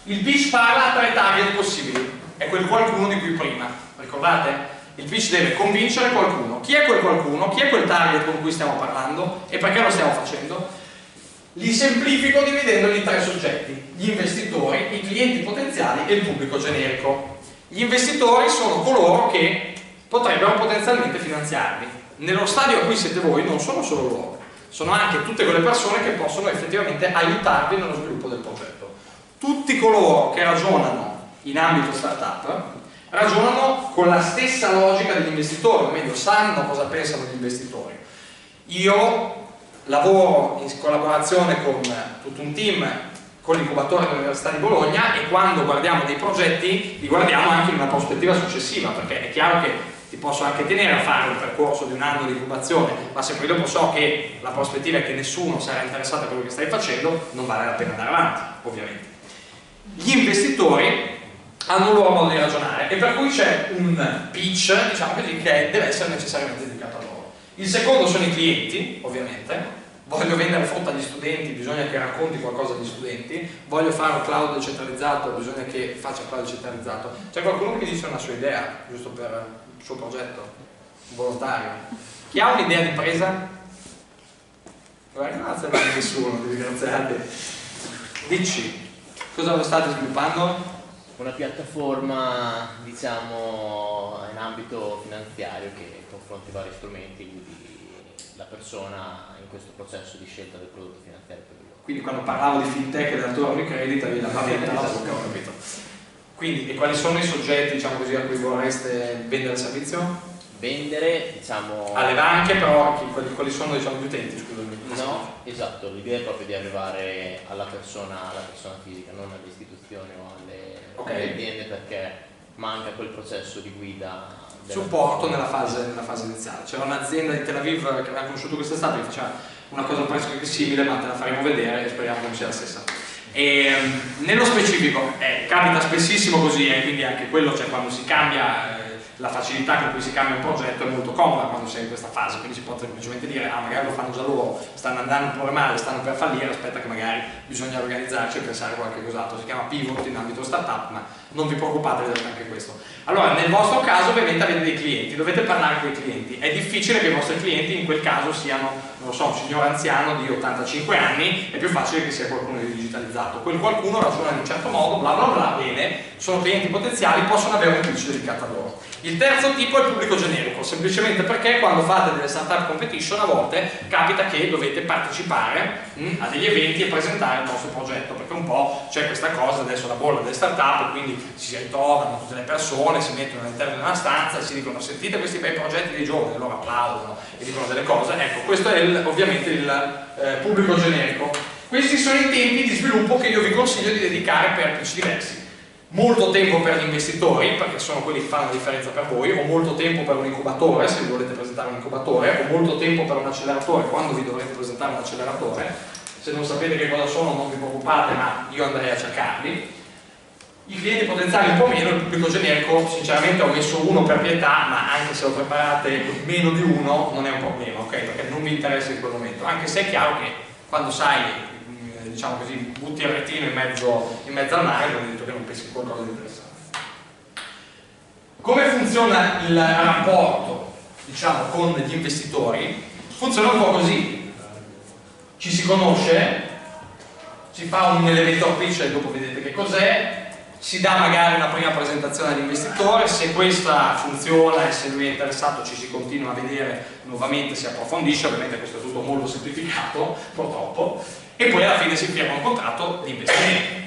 Il pitch parla a 3 target possibili, è quel qualcuno di cui prima, ricordate? Il pitch deve convincere qualcuno. Chi è quel qualcuno? Chi è quel target con cui stiamo parlando? E perché lo stiamo facendo? Li semplifico dividendoli in 3 soggetti: gli investitori, i clienti potenziali e il pubblico generico. Gli investitori sono coloro che potrebbero potenzialmente finanziarvi. Nello stadio a cui siete voi non sono solo loro, sono anche tutte quelle persone che possono effettivamente aiutarvi nello sviluppo del progetto. Tutti coloro che ragionano in ambito startup ragionano con la stessa logica degli investitori, o meglio, sanno cosa pensano gli investitori. Io lavoro in collaborazione con tutto un team con l'incubatore dell'Università di Bologna e quando guardiamo dei progetti li guardiamo anche in una prospettiva successiva, perché è chiaro che ti posso anche tenere a fare un percorso di un anno di incubazione, ma se poi dopo so che la prospettiva è che nessuno sarà interessato a quello che stai facendo, non vale la pena andare avanti, ovviamente. Gli investitori hanno un loro modo di ragionare e per cui c'è un pitch, diciamo così, che deve essere necessariamente dedicato a loro. Il secondo sono i clienti, ovviamente. Voglio vendere frutta agli studenti, bisogna che racconti qualcosa agli studenti. Voglio fare un cloud decentralizzato, bisogna che faccia cloud decentralizzato. C'è qualcuno che mi dice una sua idea, giusto per il suo progetto, un volontario. Chi ha un'idea di impresa? Guarda, grazie a nessuno, disgraziati. Dici, cosa lo state sviluppando? Una piattaforma, diciamo, in ambito finanziario che confronti vari strumenti, quindi la persona in questo processo di scelta del prodotto finanziario per lui. Quindi quando parlavo di fintech e del tuo Unicredit avevi la pavetta alla bocca, ho capito. Quindi, e quali sono i soggetti, diciamo così, a cui vorreste vendere il servizio? Vendere, diciamo... Alle banche, però quali sono, diciamo, gli utenti, scusami? No, esatto, l'idea è proprio di arrivare alla persona fisica, non alle istituzioni o alle aziende, perché manca quel processo di guida. Supporto nella fase iniziale. C'era un'azienda di Tel Aviv che abbiamo conosciuto quest'estate che faceva una cosa pressoché simile, ma te la faremo vedere e speriamo che non sia la stessa. E, nello specifico, capita spessissimo così, quindi anche quello, cioè quando si cambia la facilità con cui si cambia un progetto è molto comoda quando sei in questa fase, quindi si può semplicemente dire ah magari lo fanno già loro, stanno andando un po' male, stanno per fallire, aspetta che magari bisogna organizzarci e pensare a qualche cos'altro. Si chiama pivot in ambito startup, ma non vi preoccupate, vedrete anche questo. Allora, nel vostro caso ovviamente avete dei clienti, dovete parlare con i clienti. È difficile che i vostri clienti in quel caso siano, non lo so, un signore anziano di 85 anni, è più facile che sia qualcuno di digitalizzato. Quel qualcuno ragiona in un certo modo, bla bla bla, bene, sono clienti potenziali, possono avere un pitch dedicato a loro. Il terzo tipo è il pubblico generico, semplicemente perché quando fate delle startup competition a volte capita che dovete partecipare a degli eventi e presentare il vostro progetto, perché un po' c'è questa cosa adesso la bolla delle startup, quindi si ritrovano tutte le persone, si mettono all'interno di una stanza e si dicono sentite questi bei progetti dei giovani, loro applaudono e dicono delle cose. Ecco, questo è ovviamente il pubblico generico. Questi sono i tempi di sviluppo che io vi consiglio di dedicare per pitch diversi. Molto tempo per gli investitori, perché sono quelli che fanno la differenza per voi, o molto tempo per un incubatore, se vi volete presentare un incubatore, o molto tempo per un acceleratore, quando vi dovrete presentare un acceleratore. Se non sapete che cosa sono non vi preoccupate, ma io andrei a cercarli. I clienti potenziali un po' meno, il pubblico generico sinceramente ho messo uno per pietà, ma anche se lo preparate meno di uno non è un problema, ok? Perché non vi interessa in quel momento, anche se è chiaro che quando sai, diciamo così, butti il retino in mezzo al mare, non è detto che non pensi a qualcosa di interessante. Come funziona il rapporto, diciamo, con gli investitori? Funziona un po' così: ci si conosce, si fa un elevator pitch e dopo vedete che cos'è, si dà magari una prima presentazione all'investitore, se questa funziona e se lui è interessato ci si continua a vedere nuovamente, si approfondisce, ovviamente questo è tutto molto semplificato purtroppo, e poi alla fine si firma un contratto di investimento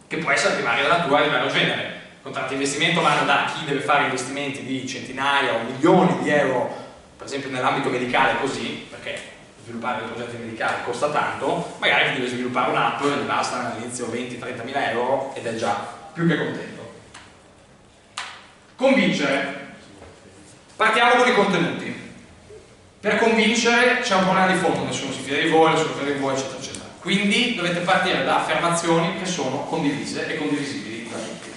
che può essere di varia natura e di vario genere. I contratti di investimento vanno da chi deve fare investimenti di centinaia o milioni di euro, per esempio nell'ambito medicale così, perché sviluppare dei progetti medicali costa tanto, magari chi deve sviluppare un'app e gli bastano all'inizio 20-30 mila euro ed è già più che contento. Convincere. Partiamo con i contenuti. Per convincere c'è un problema di fondo, nessuno si fida di voi, nessuno si fida di voi, eccetera eccetera. Quindi dovete partire da affermazioni che sono condivise e condivisibili da tutti.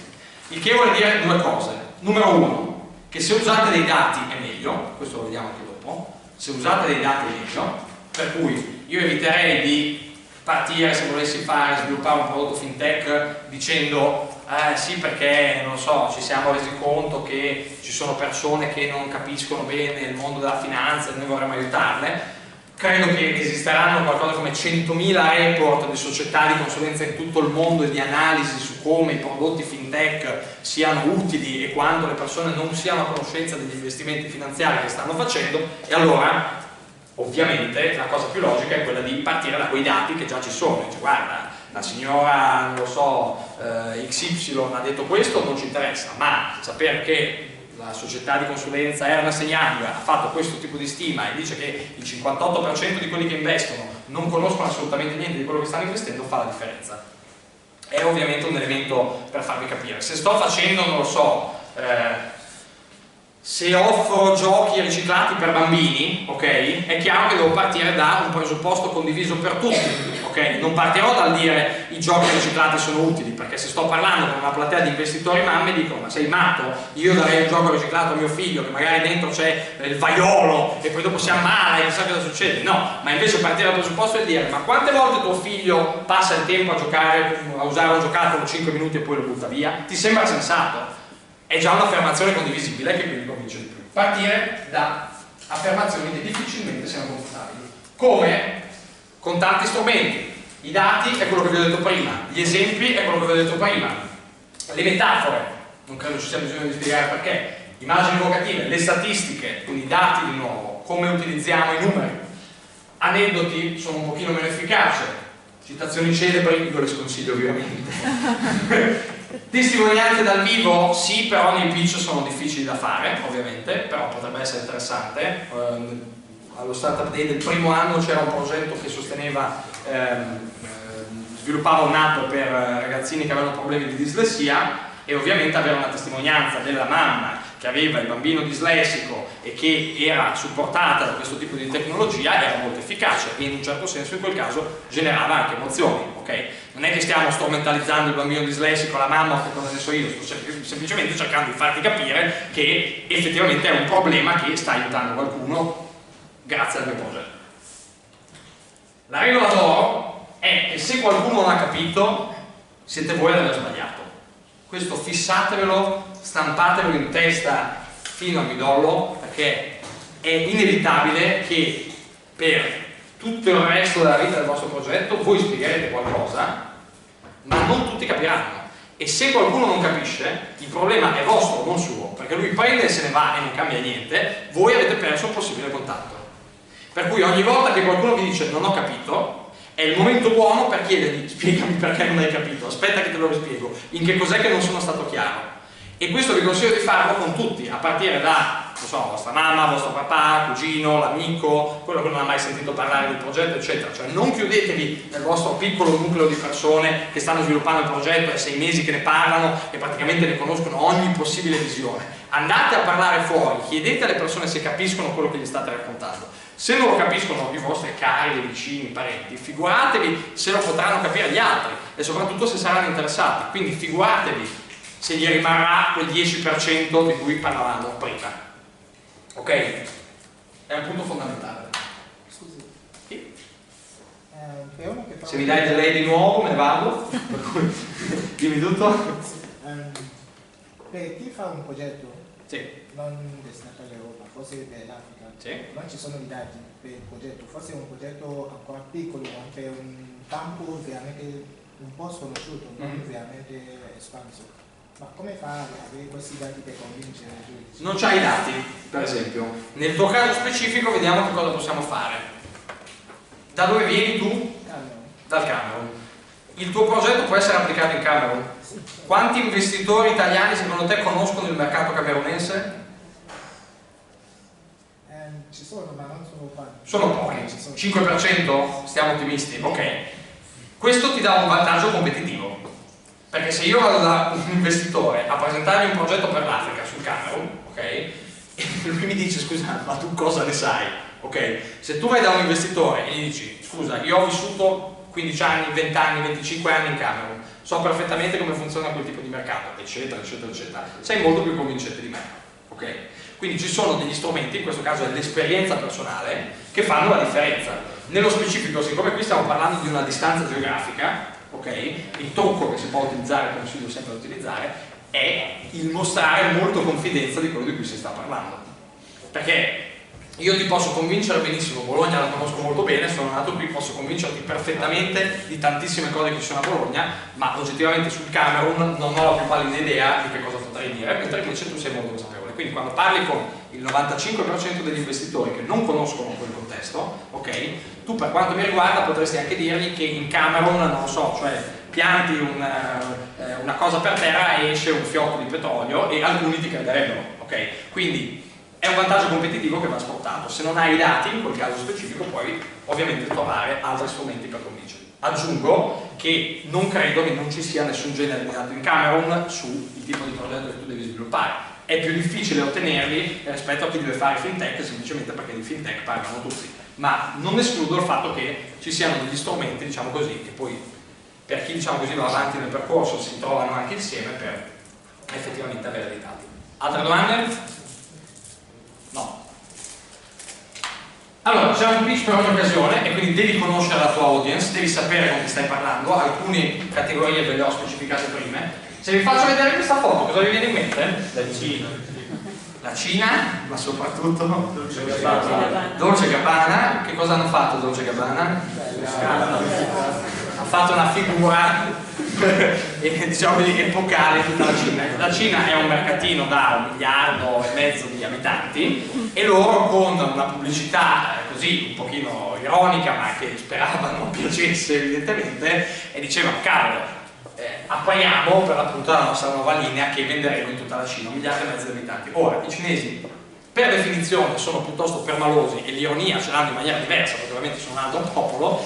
Il che vuole dire due cose. Numero uno, che se usate dei dati è meglio, questo lo vediamo anche dopo, se usate dei dati è meglio, per cui io eviterei di partire, se volessi sviluppare un prodotto fintech dicendo sì, perché non lo so, ci siamo resi conto che ci sono persone che non capiscono bene il mondo della finanza e noi vorremmo aiutarle. Credo che esisteranno qualcosa come 100.000 report di società di consulenza in tutto il mondo e di analisi su come i prodotti fintech siano utili e quanto le persone non siano a conoscenza degli investimenti finanziari che stanno facendo, e allora ovviamente la cosa più logica è quella di partire da quei dati che già ci sono. Dice, guarda, la signora, non lo so, XY ha detto questo, non ci interessa, ma sapere che la società di consulenza Ernst & Young ha fatto questo tipo di stima e dice che il 58% di quelli che investono non conoscono assolutamente niente di quello che stanno investendo, fa la differenza. È ovviamente un elemento per farvi capire. Se sto facendo, non lo so, se offro giochi riciclati per bambini, ok? È chiaro che devo partire da un presupposto condiviso per tutti, ok? Non partirò dal dire i giochi riciclati sono utili, perché se sto parlando con una platea di investitori mamme dicono ma sei matto? Io darei un gioco riciclato a mio figlio che magari dentro c'è il vaiolo e poi dopo si ammala e non sa cosa succede. No, ma invece partire dal presupposto è dire ma quante volte tuo figlio passa il tempo a giocare, a usare un giocattolo 5 minuti e poi lo butta via? Ti sembra sensato? È già un'affermazione condivisibile che quindi convince di più. Partire da affermazioni che difficilmente siano confutabili. Come? Con tanti strumenti. I dati è quello che vi ho detto prima, gli esempi è quello che vi ho detto prima, le metafore, non credo ci sia bisogno di spiegare perché, immagini evocative, le statistiche, quindi i dati di nuovo, come utilizziamo i numeri. Aneddoti sono un pochino meno efficaci, citazioni celebri io le sconsiglio ovviamente. Testimonianze dal vivo, sì, però nei pitch sono difficili da fare, ovviamente, però potrebbe essere interessante. Allo Startup Day del primo anno c'era un progetto che sosteneva, sviluppava un'app per ragazzini che avevano problemi di dislessia, e ovviamente avere una testimonianza della mamma che aveva il bambino dislessico e che era supportata da questo tipo di tecnologia era molto efficace e in un certo senso in quel caso generava anche emozioni, ok? Non è che stiamo strumentalizzando il bambino dislessico, la mamma, che cosa ne so io, sto semplicemente cercando di farti capire che effettivamente è un problema che sta aiutando qualcuno grazie al mio progetto. La regola d'oro è che se qualcuno non ha capito, siete voi ad aver sbagliato. Questo fissatevelo, stampatevelo in testa fino al midollo, perché è inevitabile che per tutto il resto della vita del vostro progetto voi spiegherete qualcosa, ma non tutti capiranno. E se qualcuno non capisce, il problema è vostro, non suo, perché lui prende e se ne va e non cambia niente, voi avete perso un possibile contatto. Per cui ogni volta che qualcuno vi dice non ho capito, è il momento buono per chiedergli spiegami perché non hai capito, aspetta che te lo spiego, in che cos'è che non sono stato chiaro. E questo vi consiglio di farlo con tutti, a partire da, non so, vostra mamma, vostro papà, cugino, l'amico, quello che non ha mai sentito parlare del progetto, eccetera. Cioè non chiudetevi nel vostro piccolo nucleo di persone che stanno sviluppando il progetto, è 6 mesi che ne parlano e praticamente ne conoscono ogni possibile visione. Andate a parlare fuori, chiedete alle persone se capiscono quello che gli state raccontando. Se non lo capiscono i vostri cari, vicini, parenti, figuratevi se lo potranno capire gli altri e soprattutto se saranno interessati. Quindi figuratevi se gli rimarrà quel 10% di cui parlavamo prima. Ok? È un punto fondamentale. Scusi. Sì. È uno che fa Se mi dai delay di nuovo me ne vado. Dimmi tutto. Per chi fa un progetto, Sì. non destinato all'Europa, forse per l'Africa, Sì. non ci sono i dati per il progetto, forse è un progetto ancora piccolo, per un campo veramente un po' sconosciuto, non veramente espanso. Ma come fa ad avere questi dati per convincere i giudici? Non c'hai i dati, per esempio. Nel tuo caso specifico vediamo che cosa possiamo fare. Da dove vieni tu? Cameron. Dal Camerun. Il tuo progetto può essere applicato in Camerun? Quanti investitori italiani secondo te conoscono il mercato camerunense? Ci sono, ma non sono quanti. Sono pochi. 5%? Stiamo ottimisti? Ok. Questo ti dà un vantaggio competitivo. Perché se io vado da un investitore a presentargli un progetto per l'Africa sul Camerun, ok? E lui mi dice scusa, ma tu cosa ne sai? Ok? Se tu vai da un investitore e gli dici scusa, io ho vissuto 15 anni, 20 anni, 25 anni in Camerun, so perfettamente come funziona quel tipo di mercato, eccetera, eccetera, eccetera. Sei molto più convincente di me, ok? Quindi ci sono degli strumenti, in questo caso è l'esperienza personale, che fanno la differenza. Nello specifico, siccome qui stiamo parlando di una distanza geografica, ok? Il trucco che si può utilizzare, che consiglio sempre da utilizzare, è il mostrare molto confidenza di quello di cui si sta parlando. Perché io ti posso convincere benissimo, Bologna la conosco molto bene, sono nato qui, posso convincerti perfettamente di tantissime cose che ci sono a Bologna, ma oggettivamente sul Camerun non ho la più pallida idea di che cosa potrei dire, mentre invece tu sei molto consapevole. Quindi quando parli con il 95% degli investitori che non conoscono quel contesto, ok? Tu per quanto mi riguarda potresti anche dirgli che in Camerun, non lo so, cioè pianti una cosa per terra e esce un fiocco di petrolio e alcuni ti crederebbero, ok? Quindi è un vantaggio competitivo che va sfruttato. Se non hai i dati, in quel caso specifico, puoi ovviamente trovare altri strumenti per convincerli. Aggiungo che non credo che non ci sia nessun genere di dato in Camerun sul tipo di progetto che tu devi sviluppare. È più difficile ottenerli rispetto a chi deve fare fintech, semplicemente perché di fintech parlano tutti. Ma non escludo il fatto che ci siano degli strumenti, diciamo così, che poi per chi diciamo così va avanti nel percorso si trovano anche insieme per effettivamente avere dei dati. Altre domande? No. Allora, c'è un pitch per ogni occasione e quindi devi conoscere la tua audience, devi sapere con chi stai parlando, alcune categorie ve le ho specificate prima. Se vi faccio vedere questa foto, cosa vi viene in mente? La Cina. La Cina, ma soprattutto Dolce Gabbana. Che cosa hanno fatto Dolce Gabbana? Ha fatto una figura diciamo epocale in tutta la Cina. La Cina è un mercatino da 1,5 miliardi di abitanti e loro con una pubblicità così un pochino ironica ma che speravano piacesse evidentemente e dicevano cavolo appariamo per l'appunto la nostra nuova linea che venderemo in tutta la Cina, 1,5 miliardi di abitanti. Ora i cinesi per definizione sono piuttosto permalosi e l'ironia ce l'hanno in maniera diversa perché ovviamente sono un altro popolo,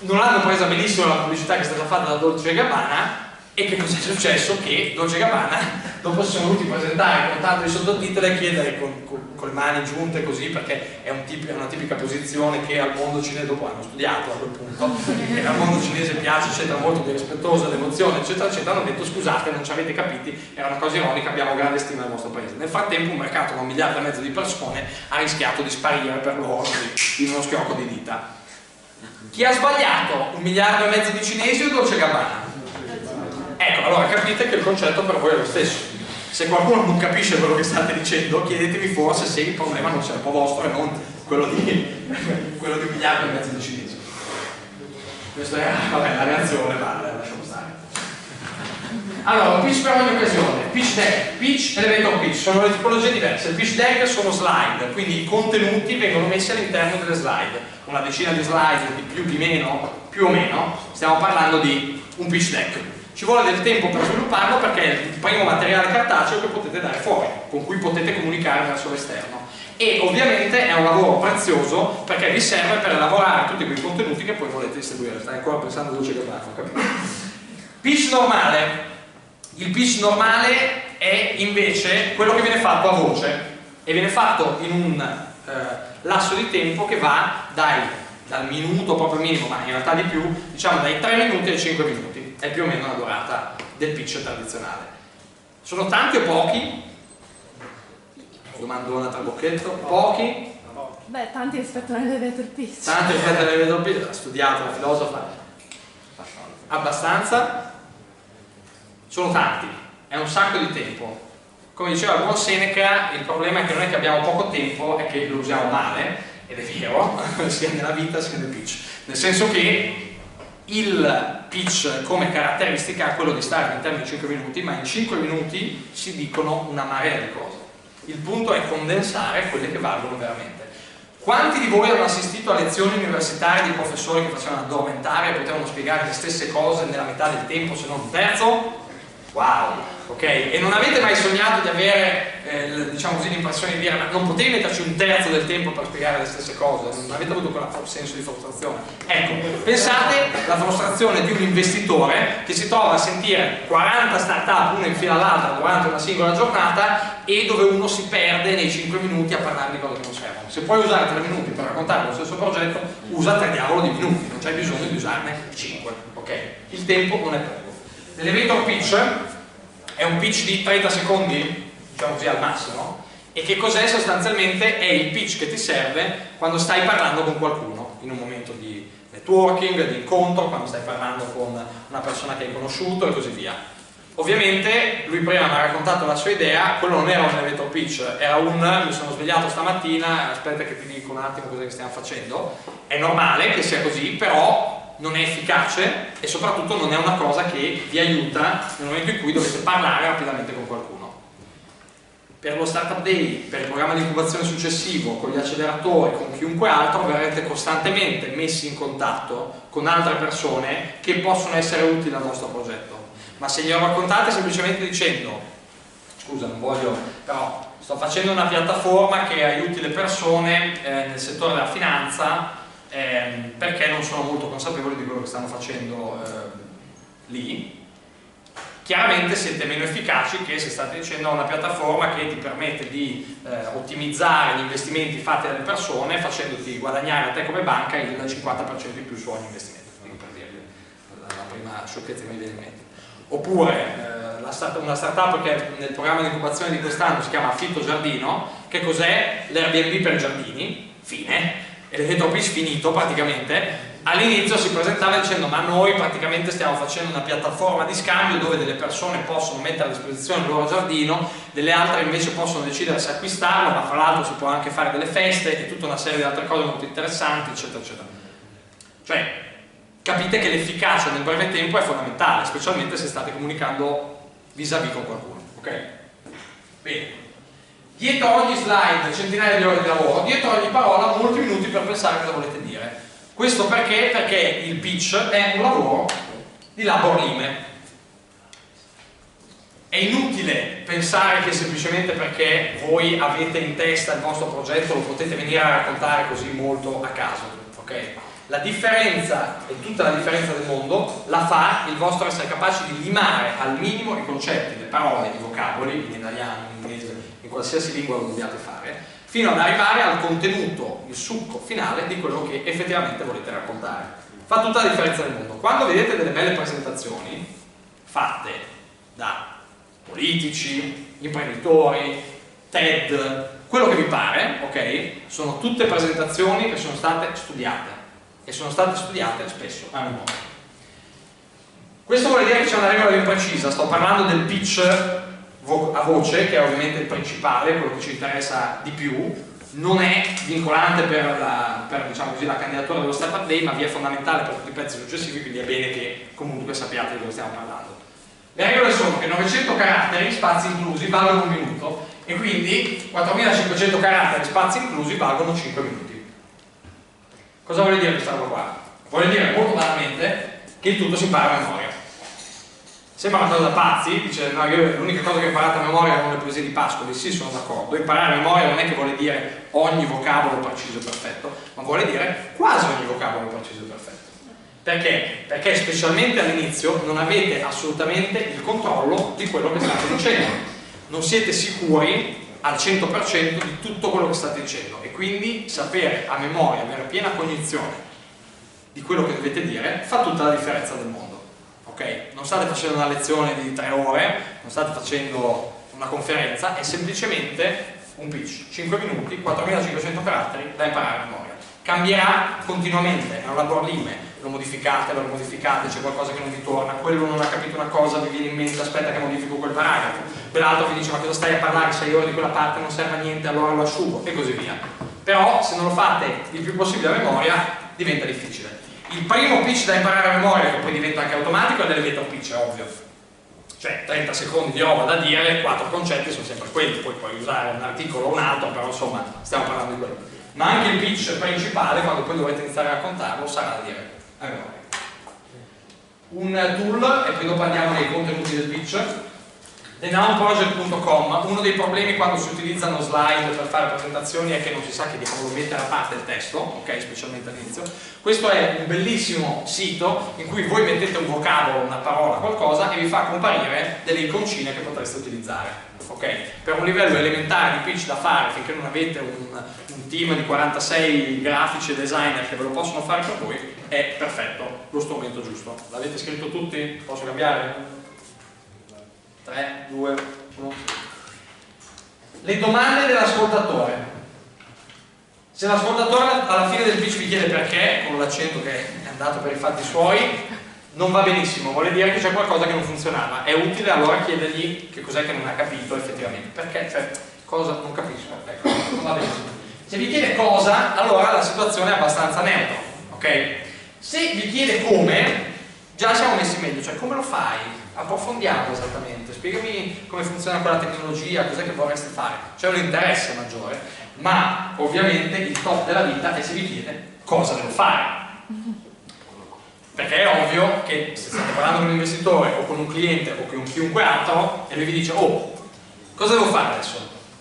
non hanno presa benissimo la pubblicità che è stata fatta da Dolce Gabbana e che cos'è successo? Che Dolce Gabbana dopo si sono voluti presentare con tanto di sottotitoli e chiedere con le mani giunte così perché è una tipica posizione che al mondo cinese, dopo hanno studiato a quel punto, che al mondo cinese piace eccetera, molto di rispettosa, l'emozione eccetera eccetera, hanno detto scusate non ci avete capiti, era una cosa ironica, abbiamo grande stima del vostro paese. Nel frattempo un mercato da 1,5 miliardi di persone ha rischiato di sparire per loro in uno schiocco di dita. Chi ha sbagliato? 1,5 miliardi di cinesi o Dolce Gabbana? Ecco, allora capite che il concetto per voi è lo stesso. Se qualcuno non capisce quello che state dicendo, chiedetevi forse se il problema non sia un po' vostro e non quello di 1,5 miliardi di cinesi. Questa è la reazione, ma lasciamo stare. Allora, pitch per ogni occasione, pitch deck, pitch, elevator pitch, sono le tipologie diverse. Il pitch deck sono slide, quindi i contenuti vengono messi all'interno delle slide, una decina di slide, di più di meno, più o meno, stiamo parlando di un pitch deck. Ci vuole del tempo per svilupparlo perché è il primo materiale cartaceo che potete dare fuori, con cui potete comunicare verso l'esterno. E ovviamente è un lavoro prezioso perché vi serve per elaborare tutti quei contenuti che poi volete distribuire. Stai ancora pensando a Dolce Gabbana, ho capito? Pitch normale. Il pitch normale è invece quello che viene fatto a voce e viene fatto in un lasso di tempo che va dal minuto proprio minimo, ma in realtà di più, diciamo dai 3 minuti ai 5 minuti. È più o meno la durata del pitch tradizionale. Sono tanti o pochi? Domandona tra bocchetto. Pochi? Beh, tanti rispetto all'elevator pitch. Tanti rispetto all'elevator pitch. Ha studiato la filosofa. Abbastanza? Sono tanti. È un sacco di tempo. Come diceva il buon Seneca, il problema è che non è che abbiamo poco tempo, è che lo usiamo male, ed è vero, sia nella vita sia nel pitch. Nel senso che il pitch come caratteristica ha quello di stare all'interno di 5 minuti, ma in 5 minuti si dicono una marea di cose. Il punto è condensare quelle che valgono veramente. Quanti di voi hanno assistito a lezioni universitarie di professori che facevano addormentare e potevano spiegare le stesse cose nella metà del tempo, se non un terzo? wow, ok? E non avete mai sognato di avere, diciamo così, l'impressione di dire ma non potevi metterci un terzo del tempo per spiegare le stesse cose, non avete avuto quel senso di frustrazione? Ecco, pensate alla frustrazione di un investitore che si trova a sentire 40 startup una in fila all'altra durante una singola giornata e dove uno si perde nei 5 minuti a parlare di cose che non servono. Se puoi usare 3 minuti per raccontare lo stesso progetto, usa 3 diavolo di minuti, non c'hai bisogno di usarne 5, ok? Il tempo non è poco. L'elevator pitch è un pitch di 30 secondi, diciamo così al massimo, e che cos'è sostanzialmente? È il pitch che ti serve quando stai parlando con qualcuno, in un momento di networking, di incontro, quando stai parlando con una persona che hai conosciuto e così via. Ovviamente lui prima mi ha raccontato la sua idea, quello non era un elevator pitch, era mi sono svegliato stamattina, aspetta che ti dico un attimo cosa stiamo facendo. È normale che sia così, però non è efficace e soprattutto non è una cosa che vi aiuta nel momento in cui dovete parlare rapidamente con qualcuno. Per lo Startup Day, per il programma di incubazione successivo, con gli acceleratori, con chiunque altro, verrete costantemente messi in contatto con altre persone che possono essere utili al vostro progetto. Ma se glielo raccontate semplicemente dicendo scusa, non voglio, però sto facendo una piattaforma che aiuti le persone nel settore della finanza perché non sono molto consapevoli di quello che stanno facendo lì, chiaramente siete meno efficaci che se state dicendo una piattaforma che ti permette di ottimizzare gli investimenti fatti dalle persone facendoti guadagnare a te come banca il 50% in più su ogni investimento, per dirvi la prima sciocchezza che mi viene in mente. Oppure una startup che nel programma di incubazione di quest'anno si chiama Affitto Giardino. Che cos'è? L'Airbnb per giardini, fine. E l'elevator pitch finito praticamente. All'inizio si presentava dicendo ma noi praticamente stiamo facendo una piattaforma di scambio dove delle persone possono mettere a disposizione il loro giardino, delle altre invece possono decidere se acquistarlo, ma fra l'altro si può anche fare delle feste e tutta una serie di altre cose molto interessanti, eccetera eccetera. Cioè capite che l'efficacia nel breve tempo è fondamentale, specialmente se state comunicando vis-à-vis con qualcuno, ok? Bene. Dietro ogni slide centinaia di ore di lavoro, dietro ogni parola molti minuti per pensare cosa volete dire. Questo perché? Perché il pitch è un lavoro di labor lime. È inutile pensare che semplicemente perché voi avete in testa il vostro progetto lo potete venire a raccontare così molto a caso, ok? La differenza, e tutta la differenza del mondo, la fa il vostro essere capaci di limare al minimo i concetti, le parole, i vocaboli, in italiano, in inglese, in qualsiasi lingua lo dobbiate fare, fino ad arrivare al contenuto, il succo finale di quello che effettivamente volete raccontare. Fa tutta la differenza del mondo. Quando vedete delle belle presentazioni fatte da politici, imprenditori, TED, quello che vi pare, ok? Sono tutte presentazioni che sono state studiate e sono state studiate spesso a memoria. Questo vuol dire che c'è una regola ben precisa. Sto parlando del pitch a voce, che è ovviamente il principale, quello che ci interessa di più. Non è vincolante per diciamo così, la candidatura dello Startup Day, ma vi è fondamentale per tutti i pezzi successivi, quindi è bene che comunque sappiate di cosa stiamo parlando. Le regole sono che 900 caratteri, spazi inclusi, valgono un minuto, e quindi 4500 caratteri, spazi inclusi, valgono 5 minuti. Cosa vuol dire questa roba qua? Vuol dire molto banalmente che il tutto si impara a memoria. Sembra una cosa da pazzi, dice no, l'unica cosa che ho imparato a memoria erano le poesie di Pascoli. Sì, sono d'accordo. Imparare a memoria non è che vuole dire ogni vocabolo preciso e perfetto, ma vuole dire quasi ogni vocabolo preciso e perfetto. Perché? Perché specialmente all'inizio non avete assolutamente il controllo di quello che state dicendo. Non siete sicuri al 100% di tutto quello che state dicendo, e quindi sapere a memoria, avere piena cognizione di quello che dovete dire fa tutta la differenza del mondo. Okay? Non state facendo una lezione di 3 ore, non state facendo una conferenza, è semplicemente un pitch, 5 minuti, 4500 caratteri da imparare a memoria. Cambierà continuamente, è un lavoro lime, lo modificate, c'è qualcosa che non vi torna, quello non ha capito una cosa, vi viene in mente, aspetta che modifico quel paragrafo, quell'altro vi dice ma cosa stai a parlare, 6 ore di quella parte non serve a niente, allora lo asciugo, e così via. Però se non lo fate il più possibile a memoria diventa difficile. Il primo pitch da imparare a memoria, che poi diventa anche automatico, è l'elevator pitch, è ovvio. Cioè 30 secondi di roba da dire, 4 concetti sono sempre quelli, poi puoi usare un articolo o un altro, però insomma stiamo parlando di quello. Ma anche il pitch principale, quando poi dovrete iniziare a raccontarlo, sarà da dire a memoria. un tool, e poi dopo andiamo nei contenuti del pitch. TheNownProject.com. Uno dei problemi quando si utilizzano slide per fare presentazioni è che non si sa che diavolo mettere a parte il testo, ok, specialmente all'inizio. Questo è un bellissimo sito in cui voi mettete un vocabolo, una parola, qualcosa e vi fa comparire delle iconcine che potreste utilizzare, ok? Per un livello elementare di pitch da fare, finché non avete un team di 46 grafici e designer che ve lo possono fare per voi, è perfetto, lo strumento giusto. L'avete scritto tutti? Posso cambiare? 3, 2, 1. Le domande dell'ascoltatore. Se l'ascoltatore alla fine del pitch vi chiede perché, con l'accento che è andato per i fatti suoi, non va benissimo, vuole dire che c'è qualcosa che non funzionava. È utile allora chiedergli che cos'è che non ha capito effettivamente. Perché? Cioè, cosa non capisco? Ecco, non va benissimo. Se vi chiede cosa, allora la situazione è abbastanza neutra, ok? Se vi chiede come, già siamo messi meglio, cioè come lo fai? Approfondiamo esattamente, spiegami come funziona quella tecnologia, cos'è che vorresti fare. C'è un interesse maggiore, ma ovviamente il top della vita è se vi chiede cosa devo fare. Perché è ovvio che se state parlando con un investitore o con un cliente o con chiunque altro e lui vi dice oh, cosa devo fare adesso?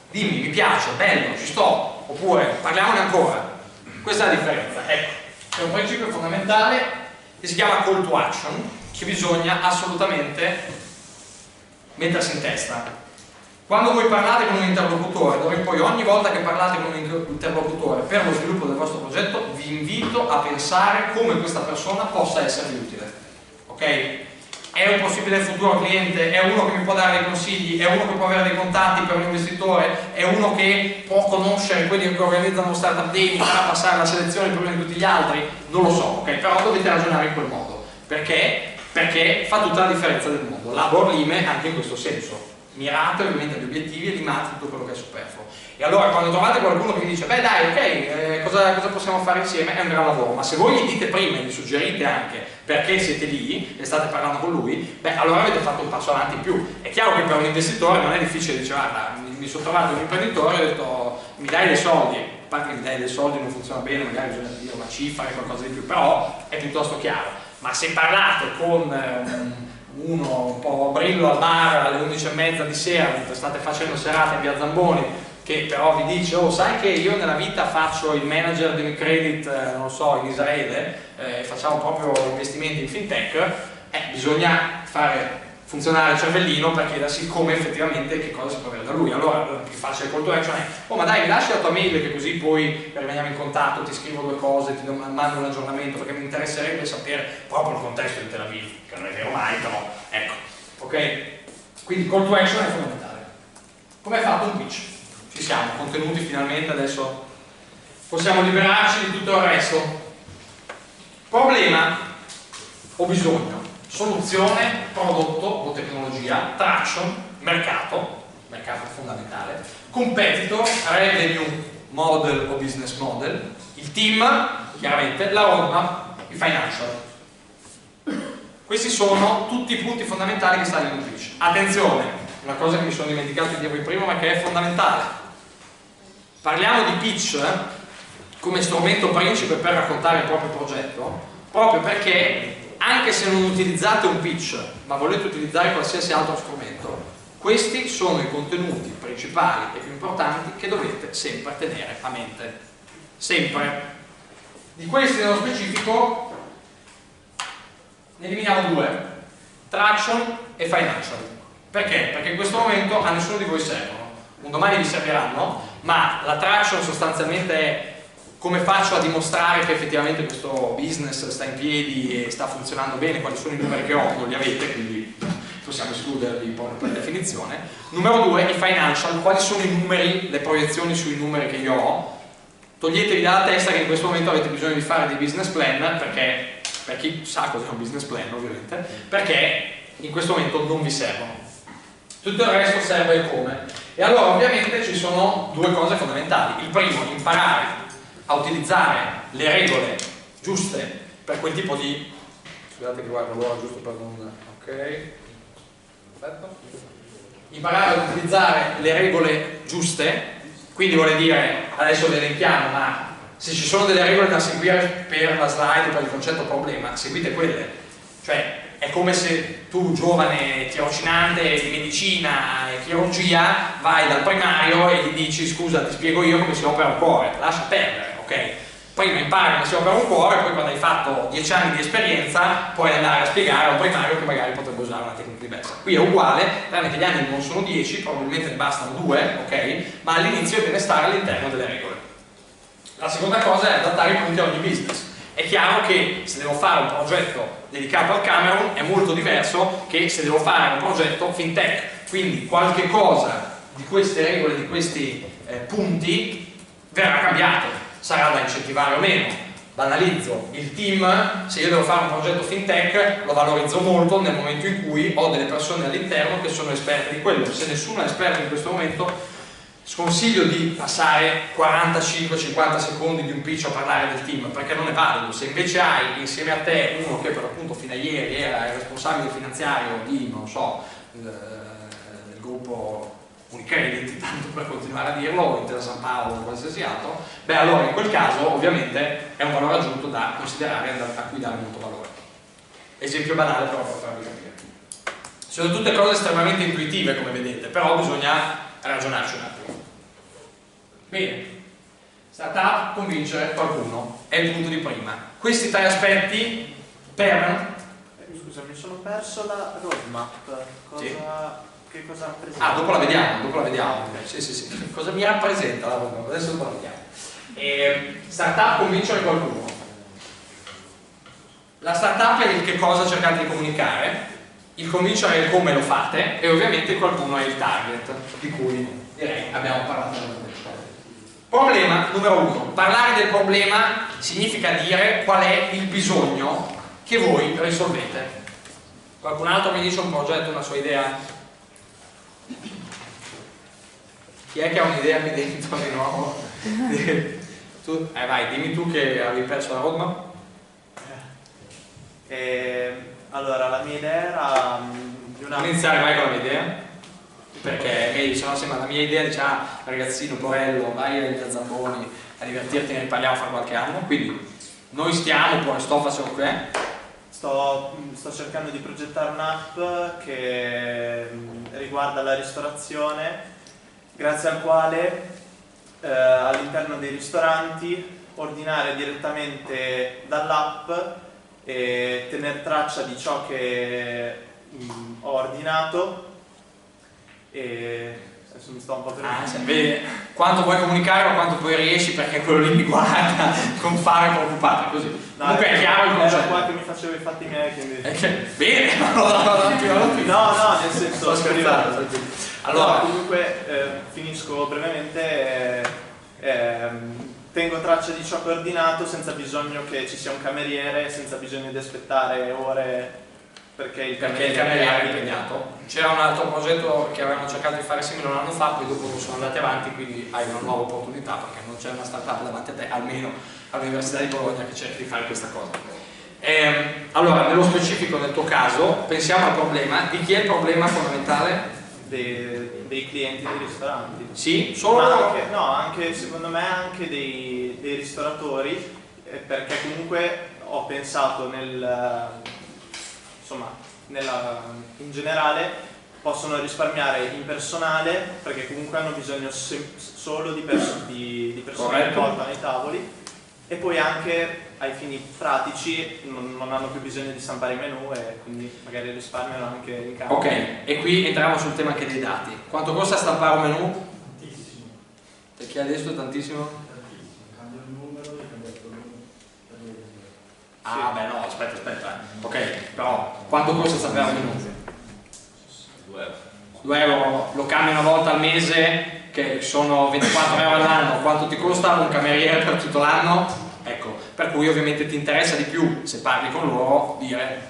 Dimmi, mi piace, bello, ci sto, oppure parliamone ancora. Questa è la differenza. Ecco, c'è un principio fondamentale che si chiama call to action, che bisogna assolutamente mettersi in testa. Quando voi parlate con un interlocutore, dove poi ogni volta che parlate con un interlocutore per lo sviluppo del vostro progetto, vi invito a pensare come questa persona possa esservi utile. Ok? È un possibile futuro cliente? È uno che mi può dare dei consigli? È uno che può avere dei contatti per un investitore? È uno che può conoscere quelli che organizzano startup day, mi farà passare la selezione prima di tutti gli altri? Non lo so, ok? Però dovete ragionare in quel modo. Perché? Perché fa tutta la differenza del mondo. La Borlime anche in questo senso. Mirate ovviamente agli obiettivi e limate tutto quello che è superfluo. E allora quando trovate qualcuno che vi dice beh dai, ok, cosa possiamo fare insieme? È un gran lavoro, ma se voi gli dite prima e gli suggerite anche perché siete lì e state parlando con lui, beh allora avete fatto un passo avanti in più. È chiaro che per un investitore non è difficile dire guarda, mi sono trovato un imprenditore e ho detto mi dai dei soldi, a parte che mi dai dei soldi non funziona bene, magari bisogna dire una cifra e qualcosa di più, però è piuttosto chiaro. Ma se parlate con uno un po' brillo al bar alle 11:30 di sera mentre state facendo serate in via Zamboni, che però vi dice oh sai che io nella vita faccio il manager di un credit non lo so in Israele, facciamo proprio investimenti in fintech, bisogna fare funzionare il cervellino per chiedersi come effettivamente che cosa si può avere da lui. Allora il più facile call to action è oh ma dai mi lasci la tua mail che così poi rimaniamo in contatto, ti scrivo due cose, ti mando un aggiornamento perché mi interesserebbe sapere proprio il contesto di Tel Aviv, che non è vero mai però ecco, ok? Quindi call to action è fondamentale. Come è fatto un pitch? Ci siamo, contenuti finalmente, adesso possiamo liberarci di tutto il resto. Problema o bisogno? Soluzione, prodotto o tecnologia, traction, mercato fondamentale, competitor, revenue model o business model, il team, chiaramente, la roadmap, il financial. Questi sono tutti i punti fondamentali che stanno in un pitch. Attenzione, una cosa che mi sono dimenticato di dirvi prima ma che è fondamentale. Parliamo di pitch come strumento principe per raccontare il proprio progetto, proprio perché anche se non utilizzate un pitch, ma volete utilizzare qualsiasi altro strumento, questi sono i contenuti principali e più importanti che dovete sempre tenere a mente. Sempre. Di questi nello specifico ne eliminiamo due, traction e financial. Perché? Perché in questo momento a nessuno di voi servono. Un domani vi serviranno, ma la traction sostanzialmente è come faccio a dimostrare che effettivamente questo business sta in piedi e sta funzionando bene, quali sono i numeri che ho, non li avete, quindi possiamo escluderli per definizione. Numero due, i financial, quali sono i numeri, le proiezioni sui numeri che io ho. Toglietevi dalla testa che in questo momento avete bisogno di fare dei business plan, perché, per chi sa cos'è un business plan ovviamente, perché in questo momento non vi servono. Tutto il resto serve come. E allora ovviamente ci sono due cose fondamentali. Il primo, imparare a utilizzare le regole giuste per quel tipo di... Scusate che guardo l'ora giusto per non... ok, perfetto. Imparare ad utilizzare le regole giuste, quindi vuole dire, adesso le elenchiamo, ma se ci sono delle regole da seguire per la slide, per il concetto problema, seguite quelle. Cioè è come se tu, giovane tirocinante di medicina e chirurgia, vai dal primario e gli dici scusa, ti spiego io come si opera un cuore, lascia perdere, ok? Prima impari come si opera un cuore, poi quando hai fatto 10 anni di esperienza puoi andare a spiegare a un primario che magari potrebbe usare una tecnica diversa. Qui è uguale, tranne che gli anni non sono 10, probabilmente ne bastano 2, ok? Ma all'inizio deve stare all'interno delle regole. La seconda cosa è adattare i punti a ogni business. È chiaro che se devo fare un progetto dedicato al Camerun è molto diverso che se devo fare un progetto fintech, quindi qualche cosa di queste regole, di questi punti verrà cambiato. Sarà da incentivare o meno. Banalizzo, il team, se io devo fare un progetto fintech lo valorizzo molto nel momento in cui ho delle persone all'interno che sono esperte di quello. Se nessuno è esperto in questo momento, sconsiglio di passare 45-50 secondi di un pitch a parlare del team, perché non è valido. Se invece hai insieme a te uno che per appunto fino a ieri era il responsabile finanziario di, non so, del gruppo Unicredit, tanto per continuare a dirlo, o Intesa San Paolo o qualsiasi altro, beh allora in quel caso ovviamente è un valore aggiunto da considerare e a cui dare molto valore. Esempio banale però per farvi capire. Sono tutte cose estremamente intuitive come vedete, però bisogna ragionarci un attimo. Bene, startup, convincere qualcuno, è il punto di prima. Questi 3 aspetti per... Scusa, mi sono perso la roadmap. Sì. Che cosa rappresenta? Ah, dopo la vediamo. Okay. Sì. Cosa mi rappresenta la roadmap? Adesso dopo la vediamo. Startup, convincere qualcuno. La startup è il che cosa cercate di comunicare, il convincere è il come lo fate e ovviamente qualcuno è il target, di cui direi abbiamo parlato. Problema numero 1. Parlare del problema significa dire qual è il bisogno che voi risolvete. Qualcun altro mi dice un progetto, una sua idea? Chi è che ha un'idea qui dentro di nuovo? Tu, vai, dimmi tu che avevi perso la roadmap. Allora, la mia idea era di una... Iniziare vai con la mia idea, perché diciamo, sembra la mia idea, dice ragazzino, porello, vai a Zamboni a divertirti, ne riparliamo fra qualche anno, quindi noi stiamo, poi sto facendo qui. Sto cercando di progettare un'app che riguarda la ristorazione, grazie al quale all'interno dei ristoranti ordinare direttamente dall'app e tenere traccia di ciò che ho ordinato e adesso mi sto un po' vedi quanto vuoi comunicare ma quanto poi riesci, perché quello lì mi guarda con fare preoccupata così. Comunque è chiaro il concetto. Qua che mi facevo i fatti miei, quindi... Bene, no, nel senso sto scherzando. Allora, comunque finisco brevemente, tengo traccia di ciò che ho ordinato senza bisogno che ci sia un cameriere, senza bisogno di aspettare ore perché il cameriere è impegnato. C'era un altro progetto che avevamo cercato di fare simile un anno fa, poi dopo non sono andati avanti, quindi hai una nuova opportunità perché non c'è una startup davanti a te, almeno all'Università di Bologna, che cerca di fare questa cosa. Allora, nello specifico nel tuo caso, pensiamo al problema. Di chi è il problema fondamentale? Dei clienti dei ristoranti. Sì, solo... anche secondo me anche dei ristoratori, perché comunque ho pensato in generale possono risparmiare in personale perché comunque hanno bisogno solo di persone che portano i tavoli, e poi anche ai fini pratici non hanno più bisogno di stampare i menu e quindi magari risparmiano anche in campo. Ok, e qui entriamo sul tema anche dei dati. Quanto costa stampare un menu? Tantissimo. Perché adesso è tantissimo? Cambia il numero e cambia il numero. Ah beh no, aspetta. Ok, però quanto costa stampare un menu? 2 euro. Lo cambi una volta al mese, che sono 24 euro all'anno. Quanto ti costa un cameriere per tutto l'anno? Ecco, per cui ovviamente ti interessa di più, se parli con loro, dire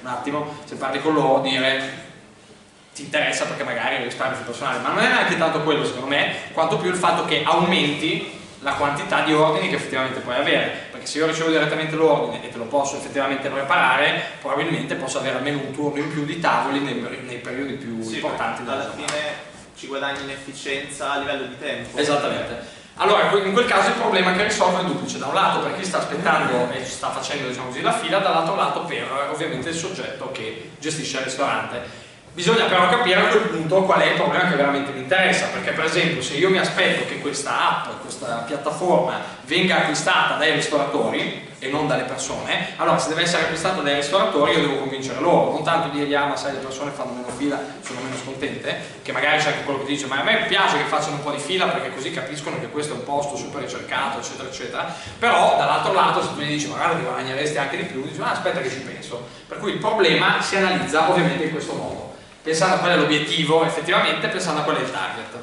ti interessa perché magari risparmi sul personale, ma non è neanche tanto quello secondo me, quanto più il fatto che aumenti la quantità di ordini che effettivamente puoi avere, perché se io ricevo direttamente l'ordine e te lo posso effettivamente preparare, probabilmente posso avere almeno un turno in più di tavoli nei periodi più importanti della alla giornata. fine ci guadagni in efficienza a livello di tempo. Esattamente. Allora, in quel caso il problema che risolve è duplice: da un lato per chi sta aspettando e sta facendo, diciamo così, la fila, dall'altro lato per ovviamente il soggetto che gestisce il ristorante. Bisogna però capire a quel punto qual è il problema che veramente mi interessa, perché per esempio se io mi aspetto che questa app, questa piattaforma venga acquistata dai ristoratori e non dalle persone, allora se deve essere acquistata dai ristoratori io devo convincere loro, non tanto dirgli ah ma sai le persone fanno meno fila, sono meno scontente, che magari c'è anche quello che dice ma a me piace che facciano un po' di fila perché così capiscono che questo è un posto super ricercato eccetera eccetera, però dall'altro lato se tu gli dici magari ti guadagneresti anche di più, dici ah aspetta che ci penso, per cui il problema si analizza ovviamente in questo modo, pensando a qual è l'obiettivo effettivamente, pensando a qual è il target.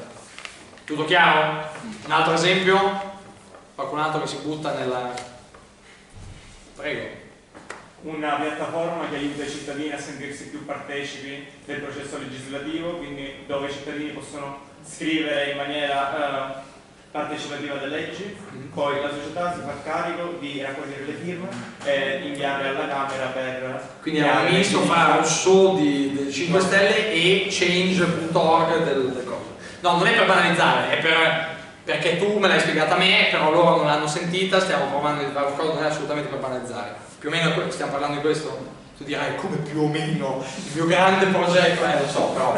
Tutto chiaro? Un altro esempio? Qualcun altro che si butta nella... Prego. Una piattaforma che aiuta i cittadini a sentirsi più partecipi del processo legislativo, quindi dove i cittadini possono scrivere in maniera partecipativa delle leggi, poi la società si fa carico di raccogliere le firme e inviarle alla Camera per... Quindi è un misto fra Rousseau del 5 Stelle e change.org del coso. No, non è per banalizzare, è perché tu me l'hai spiegata a me, però loro non l'hanno sentita, stiamo provando di fare qualcosa, non è assolutamente per banalizzare. Più o meno stiamo parlando di questo? Tu dirai come più o meno, il più grande progetto, lo so, però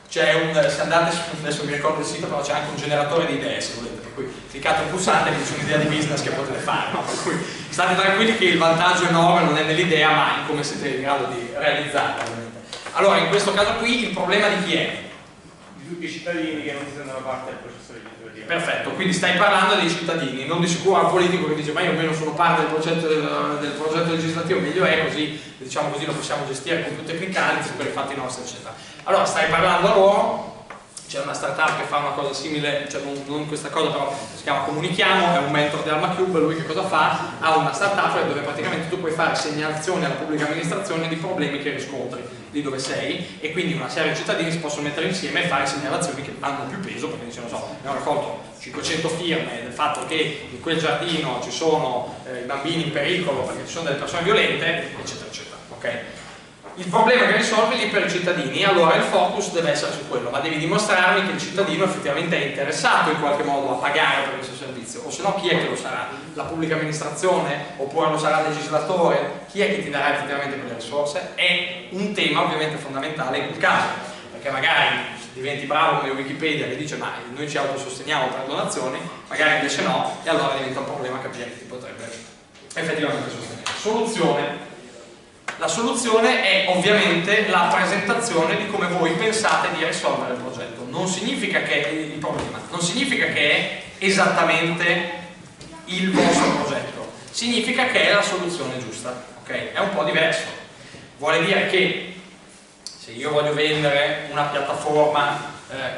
c'è se andate su, adesso mi ricordo il sito, però c'è anche un generatore di idee se volete, per cui cliccate un pulsante e vi dice un'idea di business che potete fare, no? Per cui state tranquilli che il vantaggio enorme non è nell'idea ma in come siete in grado di realizzarla, ovviamente. Allora in questo caso qui il problema di chi è? Di tutti i cittadini che non si sentono parte del processo legislativo. Perfetto, quindi stai parlando dei cittadini, non di sicuro al politico che dice ma io almeno sono parte del progetto legislativo, meglio è così, diciamo così lo possiamo gestire con più tecnicalità per i fatti nostri eccetera. Allora stai parlando a loro, c'è una startup che fa una cosa simile, cioè non questa cosa però si chiama Comunichiamo, è un mentor di Alma Cube, lui che cosa fa? Ha una startup dove praticamente tu puoi fare segnalazioni alla pubblica amministrazione di problemi che riscontri lì dove sei e quindi una serie di cittadini si possono mettere insieme e fare segnalazioni che hanno più peso perché dicono so, abbiamo raccolto 500 firme del fatto che in quel giardino ci sono i bambini in pericolo perché ci sono delle persone violente eccetera eccetera, ok? Il problema che risolvi lì per i cittadini, allora il focus deve essere su quello, ma devi dimostrarmi che il cittadino effettivamente è interessato in qualche modo a pagare per questo servizio, o se no chi è che lo sarà? La pubblica amministrazione? Oppure lo sarà il legislatore? Chi è che ti darà effettivamente quelle risorse? È un tema ovviamente fondamentale in quel caso, perché magari diventi bravo come Wikipedia che dice ma noi ci autososteniamo per donazioni, magari invece no, e allora diventa un problema capire chi ti potrebbe effettivamente sostenere. Soluzione. La soluzione è ovviamente la presentazione di come voi pensate di risolvere il progetto. Non significa che è il problema, non significa che è esattamente il vostro progetto, significa che è la soluzione giusta, ok? È un po' diverso. Vuole dire che se io voglio vendere una piattaforma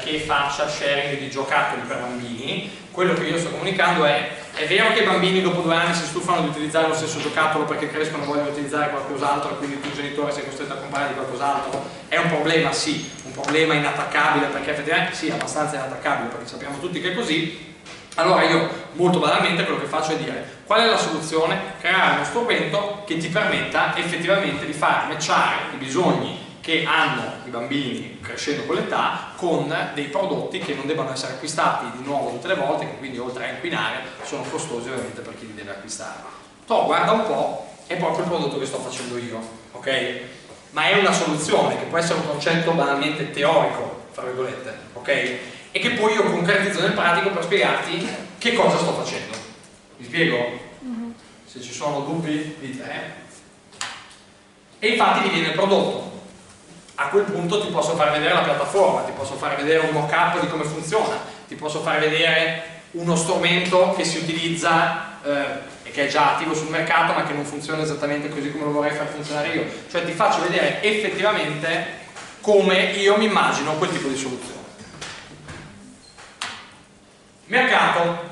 che faccia sharing di giocattoli per bambini, quello che io sto comunicando è vero che i bambini dopo 2 anni si stufano di utilizzare lo stesso giocattolo perché crescono e vogliono utilizzare qualcos'altro e quindi tu genitore sei costretto a comprare di qualcos'altro? È un problema? Sì, un problema inattaccabile perché effettivamente sì, abbastanza inattaccabile perché sappiamo tutti che è così. Allora io molto banalmente quello che faccio è dire qual è la soluzione? Creare uno strumento che ti permetta effettivamente di far matchare i bisogni che hanno i bambini crescendo con l'età con dei prodotti che non debbano essere acquistati di nuovo tutte le volte, che quindi oltre a inquinare sono costosi ovviamente per chi li deve acquistare. Guarda un po', è proprio il prodotto che sto facendo io, ok? Ma è una soluzione che può essere un concetto banalmente teorico, fra virgolette, ok? E che poi io concretizzo nel pratico per spiegarti che cosa sto facendo. Mi spiego? Se ci sono dubbi, dite. E infatti mi viene il prodotto. A quel punto ti posso far vedere la piattaforma, ti posso far vedere un mock-up di come funziona, ti posso far vedere uno strumento che si utilizza e che è già attivo sul mercato ma che non funziona esattamente così come lo vorrei far funzionare io. Cioè ti faccio vedere effettivamente come io mi immagino quel tipo di soluzione. Mercato.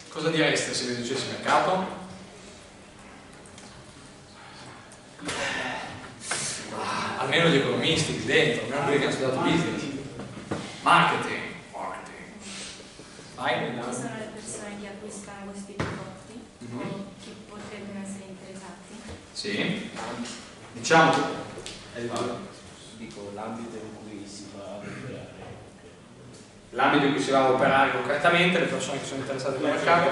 Cosa direste se vi dicessi mercato? Almeno gli economisti di dentro, almeno quelli che hanno studiato business. Marketing. Vai. Ci sono le persone che acquistano questi prodotti o che potrebbero essere interessati? Sì. Diciamo. Dico l'ambito in cui si va a creare. l'ambito in cui si va a operare concretamente, le persone che sono interessate al mercato,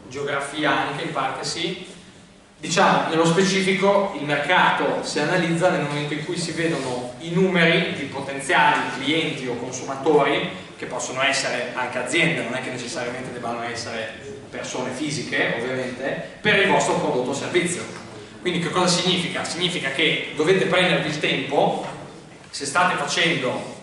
geografia anche in parte sì. Diciamo, nello specifico il mercato si analizza nel momento in cui si vedono i numeri di potenziali clienti o consumatori, che possono essere anche aziende, non è che necessariamente debbano essere persone fisiche ovviamente, per il vostro prodotto o servizio. Quindi che cosa significa? Significa che dovete prendervi il tempo, se state facendo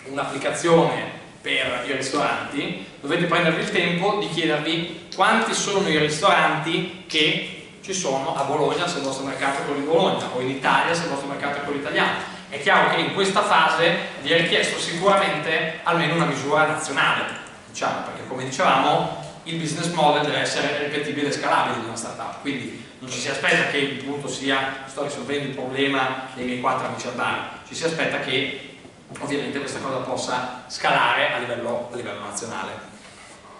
un'applicazione per i ristoranti, dovete prendervi il tempo di chiedervi quanti sono i ristoranti che ci sono a Bologna se il vostro mercato è quello di Bologna, o in Italia se il vostro mercato è quello italiano. È chiaro che in questa fase vi è richiesto sicuramente almeno una misura nazionale, diciamo, perché come dicevamo il business model deve essere ripetibile e scalabile di una startup, quindi non ci si aspetta che il punto sia sto risolvendo il problema dei miei 4 amici al bar, ci si aspetta che ovviamente questa cosa possa scalare a livello nazionale.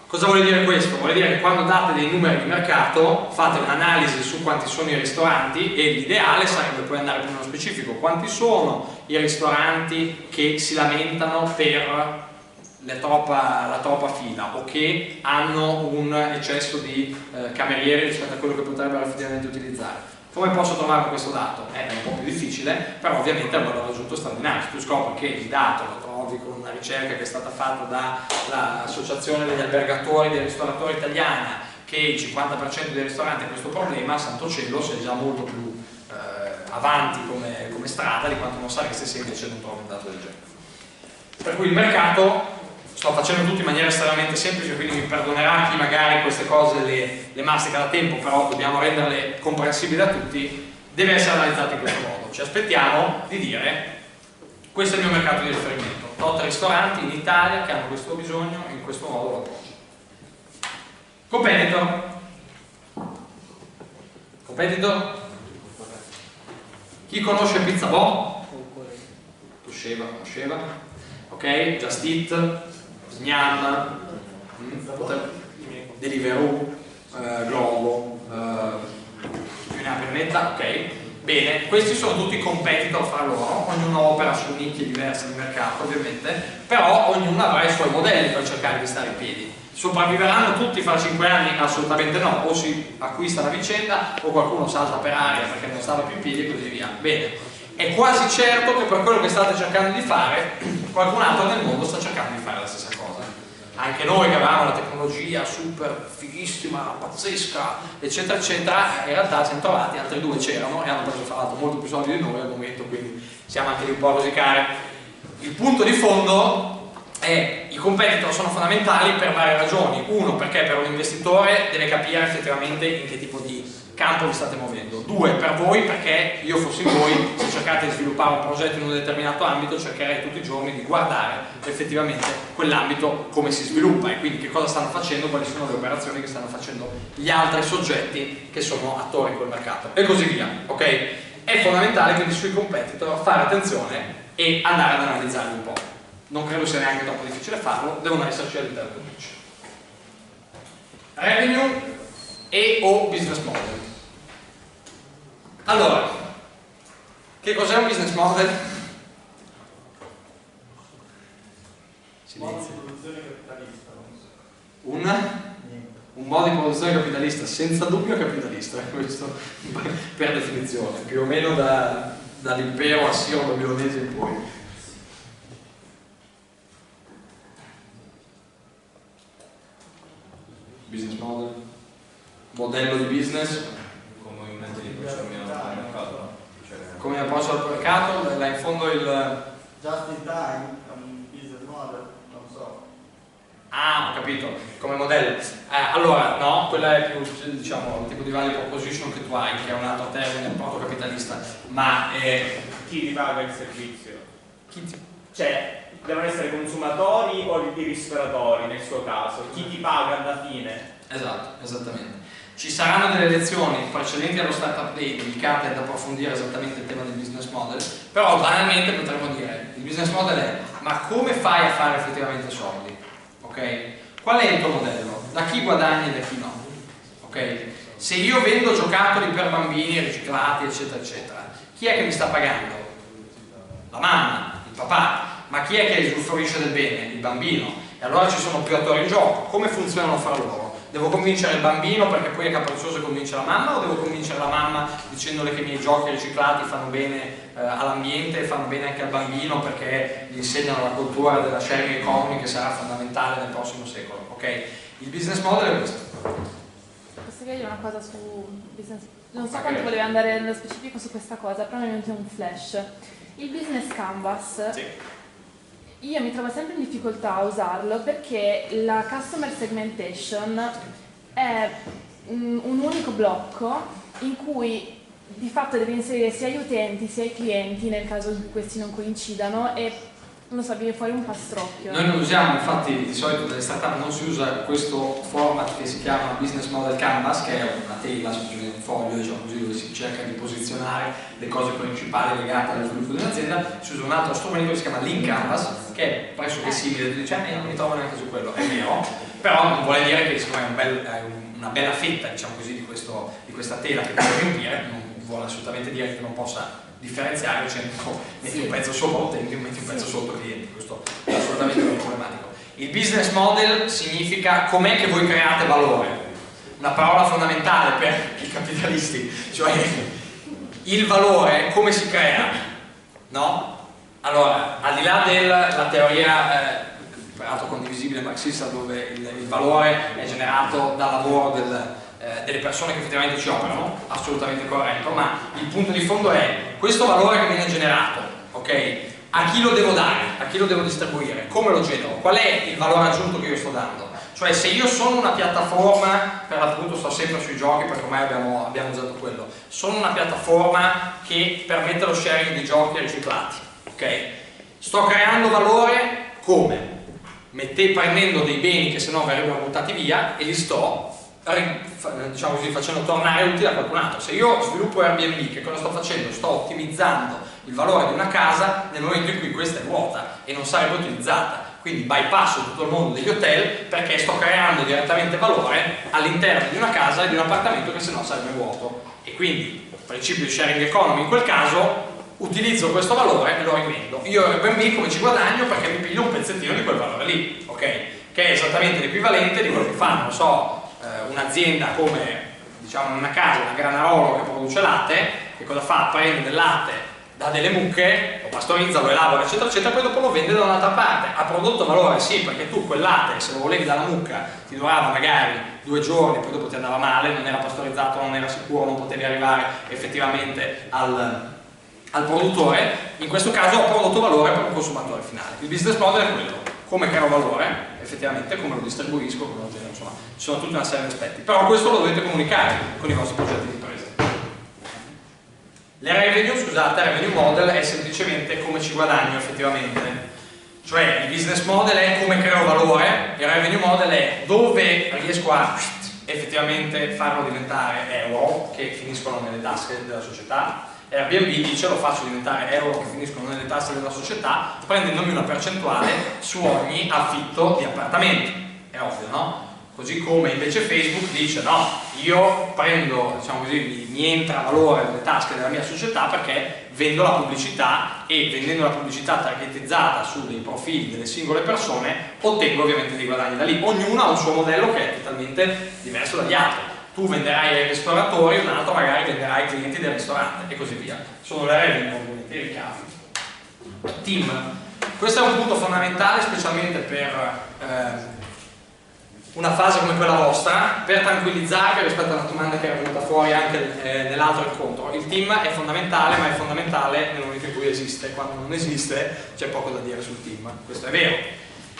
Cosa vuole dire questo? Vuole dire che quando date dei numeri di mercato fate un'analisi su quanti sono i ristoranti e l'ideale sarebbe poi andare più nello specifico. Quanti sono i ristoranti che si lamentano per la troppa fila o che hanno un eccesso di camerieri rispetto a quello che potrebbero effettivamente utilizzare? Come posso trovare questo dato? È un po' più difficile, però ovviamente è un valore aggiunto straordinario. Tu scopri che il dato lo trovi con una ricerca che è stata fatta dall'Associazione degli Albergatori e dei Ristoratori Italiana, che il 50% dei ristoranti ha questo problema, santo cielo, sei già molto più avanti come strada di quanto non sareste se invece non trovi un dato del genere. Per cui il mercato, sto facendo tutto in maniera estremamente semplice, quindi mi perdonerà chi magari queste cose le mastica da tempo, però dobbiamo renderle comprensibili a tutti, deve essere analizzato in questo modo. Ci aspettiamo di dire questo è il mio mercato di riferimento, 8 ristoranti in Italia che hanno questo bisogno, in questo modo lo approccio. Competitor? Chi conosce Pizza Bo? Conosceva. Ok, Just Eat, Gnam, Deliveroo, Globo, più ne ha più ne metta, ok. Bene, questi sono tutti competitor fra loro, ognuno opera su nicchie diverse di mercato ovviamente, però ognuno avrà i suoi modelli per cercare di stare in piedi. Sopravviveranno tutti fra 5 anni? Assolutamente no, o si acquista la vicenda o qualcuno salta per aria perché non stava più in piedi e così via. Bene, è quasi certo che per quello che state cercando di fare qualcun altro nel mondo sta cercando di fare la stessa cosa. Anche noi che avevamo la tecnologia super fighissima, pazzesca, eccetera eccetera, in realtà ci siamo trovati, altri 2 c'erano e hanno preso fra l'altro molto più soldi di noi al momento, quindi siamo anche lì un po' a rosicare. Il punto di fondo è i competitor sono fondamentali per varie ragioni. Uno, perché per un investitore deve capire effettivamente in che tipo di campo vi state muovendo. 2, per voi, perché io fossi voi, se cercate di sviluppare un progetto in un determinato ambito, cercherei tutti i giorni di guardare effettivamente quell'ambito come si sviluppa e quindi che cosa stanno facendo, quali sono le operazioni che stanno facendo gli altri soggetti che sono attori in quel mercato e così via, ok? È fondamentale quindi sui competitor fare attenzione e andare ad analizzarli un po'. Non credo sia neanche troppo difficile farlo, devono esserci all'interno del pitch. Revenue e o business model. Allora, che cos'è un business model? Silenzio. Un modo di produzione capitalista, senza dubbio capitalista, questo per definizione, più o meno dall'impero assiro-babilonese in poi. Business model, modello di business, Come un mezzo di approccio al mercato. come approccio al mercato, là in fondo il... Just in time, è un business model, non so. Ah, ho capito, come modello. Allora, no, quella è più, diciamo, il tipo di value proposition che tu hai, che è un altro termine, proto-capitalista, ma chi ti paga il servizio? chi ti... Cioè, devono essere consumatori o i ristoratori nel suo caso? Chi ti paga alla fine? Esatto, esattamente. Ci saranno delle lezioni precedenti allo Startup Day dedicate ad approfondire esattamente il tema del business model, però banalmente potremmo dire, il business model è, ma come fai a fare effettivamente soldi? Ok? Qual è il tuo modello? Da chi guadagni e da chi no? Ok? Se io vendo giocattoli per bambini riciclati, eccetera, eccetera, chi è che mi sta pagando? La mamma, il papà. Ma chi è che usufruisce del bene? Il bambino. E allora ci sono più attori in gioco. Come funzionano fra loro? Devo convincere il bambino perché poi è capriccioso e convince la mamma, o devo convincere la mamma dicendole che i miei giochi riciclati fanno bene all'ambiente e fanno bene anche al bambino perché gli insegnano la cultura della sharing economy che sarà fondamentale nel prossimo secolo, ok? Il business model è questo. Posso dire una cosa su business? Non so quanto volevo andare nello specifico su questa cosa, però mi è venuto un flash. Il business canvas. Sì. Io mi trovo sempre in difficoltà a usarlo perché la customer segmentation è un unico blocco in cui di fatto devi inserire sia gli utenti sia i clienti nel caso in cui questi non coincidano e non so, viene fuori un pastrocchio. Noi non usiamo, infatti di solito nelle startup non si usa questo format che si chiama Business Model Canvas, che è una tela, un foglio diciamo così, dove si cerca di posizionare le cose principali legate allo sviluppo di un'azienda. Si usa un altro strumento che si chiama Lean Canvas, che è pressoché simile, tu dici io non mi trovo neanche su quello, è vero, però non vuole dire che è una bella fetta diciamo così, di questa tela che puoi riempire, non vuole assolutamente dire che non possa differenziare dicendo metti un pezzo sopra utenti e metti un pezzo sotto clienti, questo è assolutamente non problematico. Il business model significa com'è che voi create valore, una parola fondamentale per i capitalisti, cioè il valore come si crea, no? Allora, al di là della teoria peraltro condivisibile marxista dove il valore è generato dal lavoro delle persone che effettivamente ci operano, assolutamente corretto, ma il punto di fondo è questo valore che viene generato, ok? A chi lo devo dare? A chi lo devo distribuire? Come lo genero? Qual è il valore aggiunto che io sto dando? Cioè se io sono una piattaforma, per l'appunto sto sempre sui giochi perché ormai abbiamo usato quello, sono una piattaforma che permette lo sharing di giochi riciclati, ok? Sto creando valore come? Prendendo dei beni che sennò verrebbero buttati via e li sto diciamo così, facendo tornare utili a qualcun altro. Se io sviluppo Airbnb, che cosa sto facendo? Sto ottimizzando il valore di una casa nel momento in cui questa è vuota e non sarebbe utilizzata, quindi bypasso tutto il mondo degli hotel perché sto creando direttamente valore all'interno di una casa e di un appartamento che sennò sarebbe vuoto, e quindi principio di sharing economy in quel caso utilizzo questo valore e lo rivendo. Io Airbnb come ci guadagno? Perché mi piglio un pezzettino di quel valore lì, ok? Che è esattamente l'equivalente di quello che fanno, non so, un'azienda come, diciamo, una casa, una Granarolo che produce latte, che cosa fa? Prende del latte da delle mucche, lo pastorizza, lo elabora, eccetera, eccetera, poi dopo lo vende da un'altra parte. Ha prodotto valore, sì, perché tu quel latte, se lo volevi dalla mucca, ti durava magari 2 giorni, poi dopo ti andava male, non era pastorizzato, non era sicuro, non potevi arrivare effettivamente al produttore. In questo caso ho prodotto valore per un consumatore finale. Il business model è quello: come creo valore, effettivamente, come lo distribuisco, come lo genero, insomma, ci sono tutta una serie di aspetti, però questo lo dovete comunicare con i vostri progetti di impresa. Le revenue, scusate, revenue model è semplicemente come ci guadagno effettivamente, cioè il business model è come creo valore, il revenue model è dove riesco a effettivamente farlo diventare euro che finiscono nelle tasche della società. Airbnb dice lo faccio diventare euro che finiscono nelle tasche della società prendendomi una percentuale su ogni affitto di appartamenti, è ovvio, no? Così come invece Facebook dice no, io prendo, diciamo così, mi entra valore nelle tasche della mia società perché vendo la pubblicità e vendendo la pubblicità targetizzata su dei profili delle singole persone ottengo ovviamente dei guadagni da lì. Ognuno ha un suo modello che è totalmente diverso dagli altri. Tu venderai ai ristoratori, un altro magari venderà ai clienti del ristorante e così via. Sono le revenue, ovviamente, i ricavi. Team. Questo è un punto fondamentale, specialmente per una fase come quella vostra, per tranquillizzarvi rispetto a una domanda che era venuta fuori anche nell'altro incontro. Il team è fondamentale, ma è fondamentale nel momento in cui esiste. Quando non esiste c'è poco da dire sul team, questo è vero.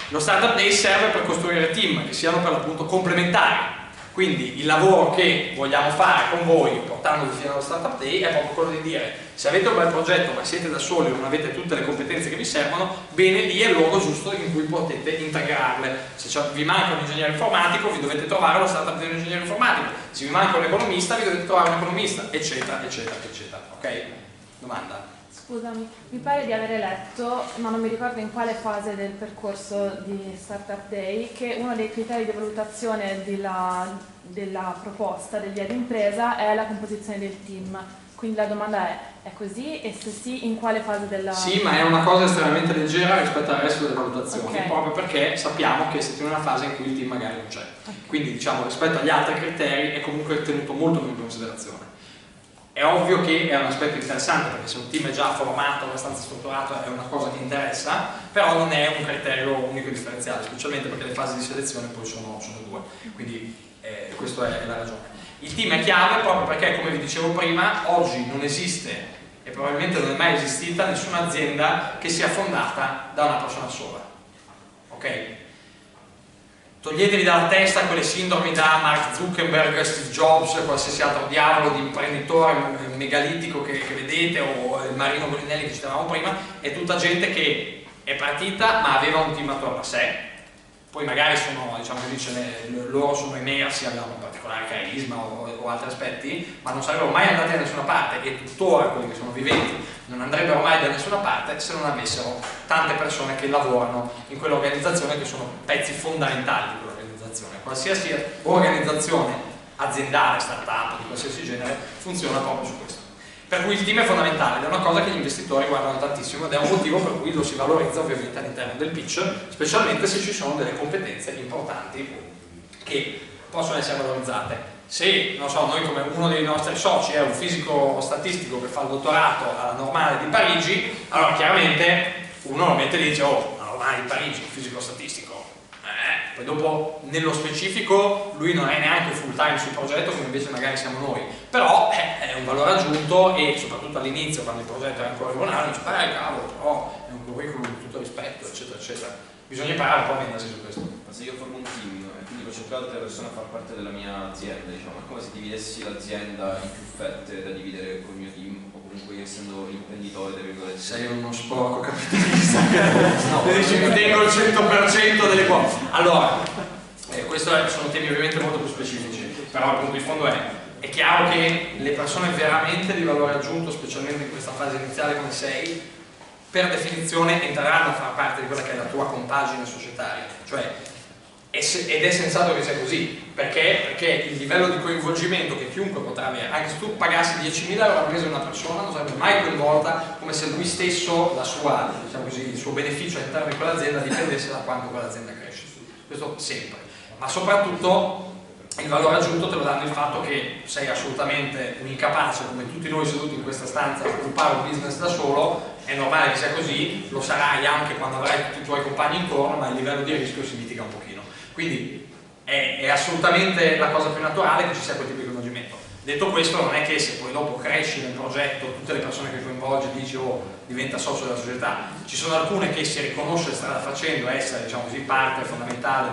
Lo Startup Day serve per costruire team che siano per l'appunto complementari. Quindi il lavoro che vogliamo fare con voi portandovi fino allo Startup Day è proprio quello di dire: se avete un bel progetto ma siete da soli o non avete tutte le competenze che vi servono, bene, lì è il luogo giusto in cui potete integrarle. Se vi manca un ingegnere informatico vi dovete trovare lo Startup Day di un ingegnere informatico, se vi manca un economista vi dovete trovare un economista, eccetera, eccetera, eccetera. Ok? Domanda? Scusami, mi pare di avere letto, ma non mi ricordo in quale fase del percorso di Startup Day, che uno dei criteri di valutazione della proposta dell'idea d'impresa è la composizione del team. Quindi la domanda è così? E se sì, in quale fase della... Sì, ma è una cosa estremamente leggera rispetto al resto delle valutazioni, proprio perché sappiamo che siete in una fase in cui il team magari non c'è. Quindi diciamo rispetto agli altri criteri è comunque tenuto molto più in considerazione. È ovvio che è un aspetto interessante, perché se un team è già formato, abbastanza strutturato, è una cosa che interessa, però non è un criterio unico e differenziale, specialmente perché le fasi di selezione poi sono due. Quindi questa è la ragione. Il team è chiave proprio perché, come vi dicevo prima, oggi non esiste e probabilmente non è mai esistita nessuna azienda che sia fondata da una persona sola. Ok? Toglietevi dalla testa quelle sindromi da Mark Zuckerberg, Steve Jobs, qualsiasi altro diavolo di imprenditore megalitico che vedete, o il Marino Golinelli che citavamo prima. È tutta gente che è partita ma aveva un team attorno a sé. Poi magari sono, diciamo così, loro sono emersi, avevano un particolare carisma o altri aspetti, ma non sarebbero mai andati da nessuna parte, e tuttora quelli che sono viventi non andrebbero mai da nessuna parte se non avessero tante persone che lavorano in quell'organizzazione, che sono pezzi fondamentali di quell'organizzazione. Qualsiasi organizzazione aziendale, startup, di qualsiasi genere, funziona proprio su questo. Per cui il team è fondamentale, ed è una cosa che gli investitori guardano tantissimo, ed è un motivo per cui lo si valorizza ovviamente all'interno del pitch, specialmente se ci sono delle competenze importanti che possono essere valorizzate. Se, non so, noi come uno dei nostri soci è un fisico statistico che fa il dottorato alla Normale di Parigi, allora chiaramente uno lo mette lì e dice: oh, la Normale di Parigi, un fisico statistico. Poi dopo, nello specifico, lui non è neanche full time sul progetto come invece magari siamo noi, però è un valore aggiunto, e soprattutto all'inizio, quando il progetto è ancora embrionale, dice: cavolo, però è un curriculum di tutto rispetto, eccetera, eccetera. Bisogna imparare un po' a vendersi su questo. Ma se io formo un team e quindi ho cercato altre persone a far parte della mia azienda, diciamo, è come se dividessi l'azienda in più fette da dividere col mio team, o comunque io, essendo l'imprenditore, tra virgolette. Sei uno sporco capitalista. No, dici mi tengo il 100% delle cose. Allora, questi sono temi ovviamente molto più specifici, però il punto di fondo è chiaro che le persone veramente di valore aggiunto, specialmente in questa fase iniziale come sei, per definizione entreranno a far parte di quella che è la tua compagine societaria, cioè, ed è sensato che sia così, perché il livello di coinvolgimento che chiunque potrà avere, anche se tu pagassi 10.000 euro al mese a una persona, non sarebbe mai coinvolta, come se lui stesso, diciamo così, il suo beneficio all'interno di quell'azienda dipendesse da quanto quell'azienda cresce. Questo sempre, ma soprattutto il valore aggiunto te lo danno il fatto che sei assolutamente un incapace, come tutti noi seduti in questa stanza, a sviluppare un business da solo. È normale che sia così, lo sarai anche quando avrai tutti i tuoi compagni intorno, ma il livello di rischio si mitiga un pochino. Quindi è assolutamente la cosa più naturale che ci sia quel tipo di coinvolgimento. Detto questo, non è che se poi dopo cresci nel progetto, tutte le persone che coinvolgi dici: oh, diventa socio della società. Ci sono alcune che si riconosce strada facendo essere, diciamo così, parte fondamentale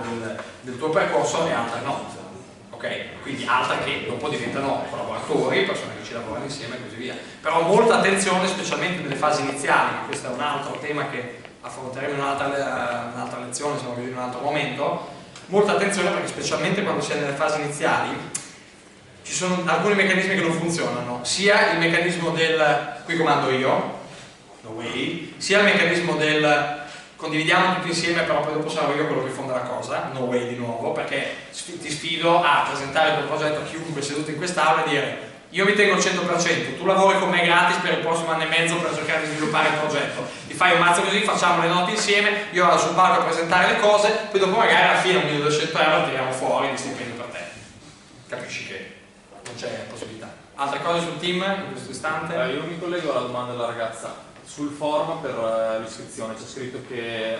del tuo percorso, e altre no. Okay? Quindi altre che dopo diventano collaboratori, persone che ci lavorano insieme e così via. Però molta attenzione, specialmente nelle fasi iniziali, questo è un altro tema che affronteremo in un'altra lezione, diciamo così, in un altro momento. Molta attenzione, perché specialmente quando si è nelle fasi iniziali ci sono alcuni meccanismi che non funzionano, sia il meccanismo del qui comando io, no way, sia il meccanismo del condividiamo tutti insieme, però poi dopo sarò io quello che fonda la cosa, no way di nuovo, perché ti sfido a presentare quel progetto a chiunque seduto in quest'aula e dire: io mi tengo il 100%, tu lavori con me gratis per il prossimo anno e mezzo per cercare di sviluppare il progetto, ti fai un mazzo così, facciamo le note insieme, io vado sul palco a presentare le cose, poi dopo magari alla fine 1.200 euro tiriamo fuori di stipendio per te. Capisci che non c'è possibilità. Altre cose sul team in questo istante? Io mi collego alla domanda della ragazza. Sul forum per l'iscrizione c'è scritto che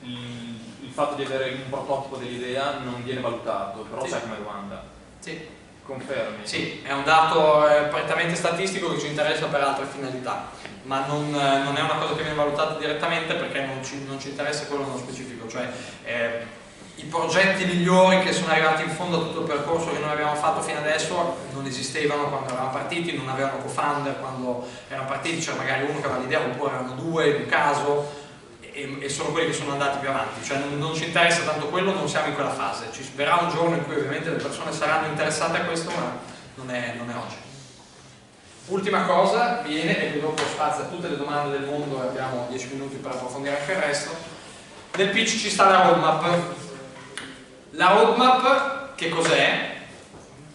il fatto di avere un prototipo dell'idea non viene valutato, però c'è come domanda. Sì. Confermi? Sì, è un dato prettamente statistico che ci interessa per altre finalità, ma non è una cosa che viene valutata direttamente, perché non ci interessa quello nello specifico, cioè i progetti migliori che sono arrivati in fondo a tutto il percorso che noi abbiamo fatto fino adesso non esistevano quando eravamo partiti, non avevano co-founder quando erano partiti, c'era magari uno che aveva l'idea, oppure erano due in un caso, e sono quelli che sono andati più avanti, cioè non ci interessa tanto quello, non siamo in quella fase. Ci verrà un giorno in cui ovviamente le persone saranno interessate a questo, ma non è oggi. Ultima cosa viene, e poi dopo spazia tutte le domande del mondo e abbiamo 10 minuti per approfondire anche il resto. Nel pitch ci sta la roadmap. La roadmap che cos'è?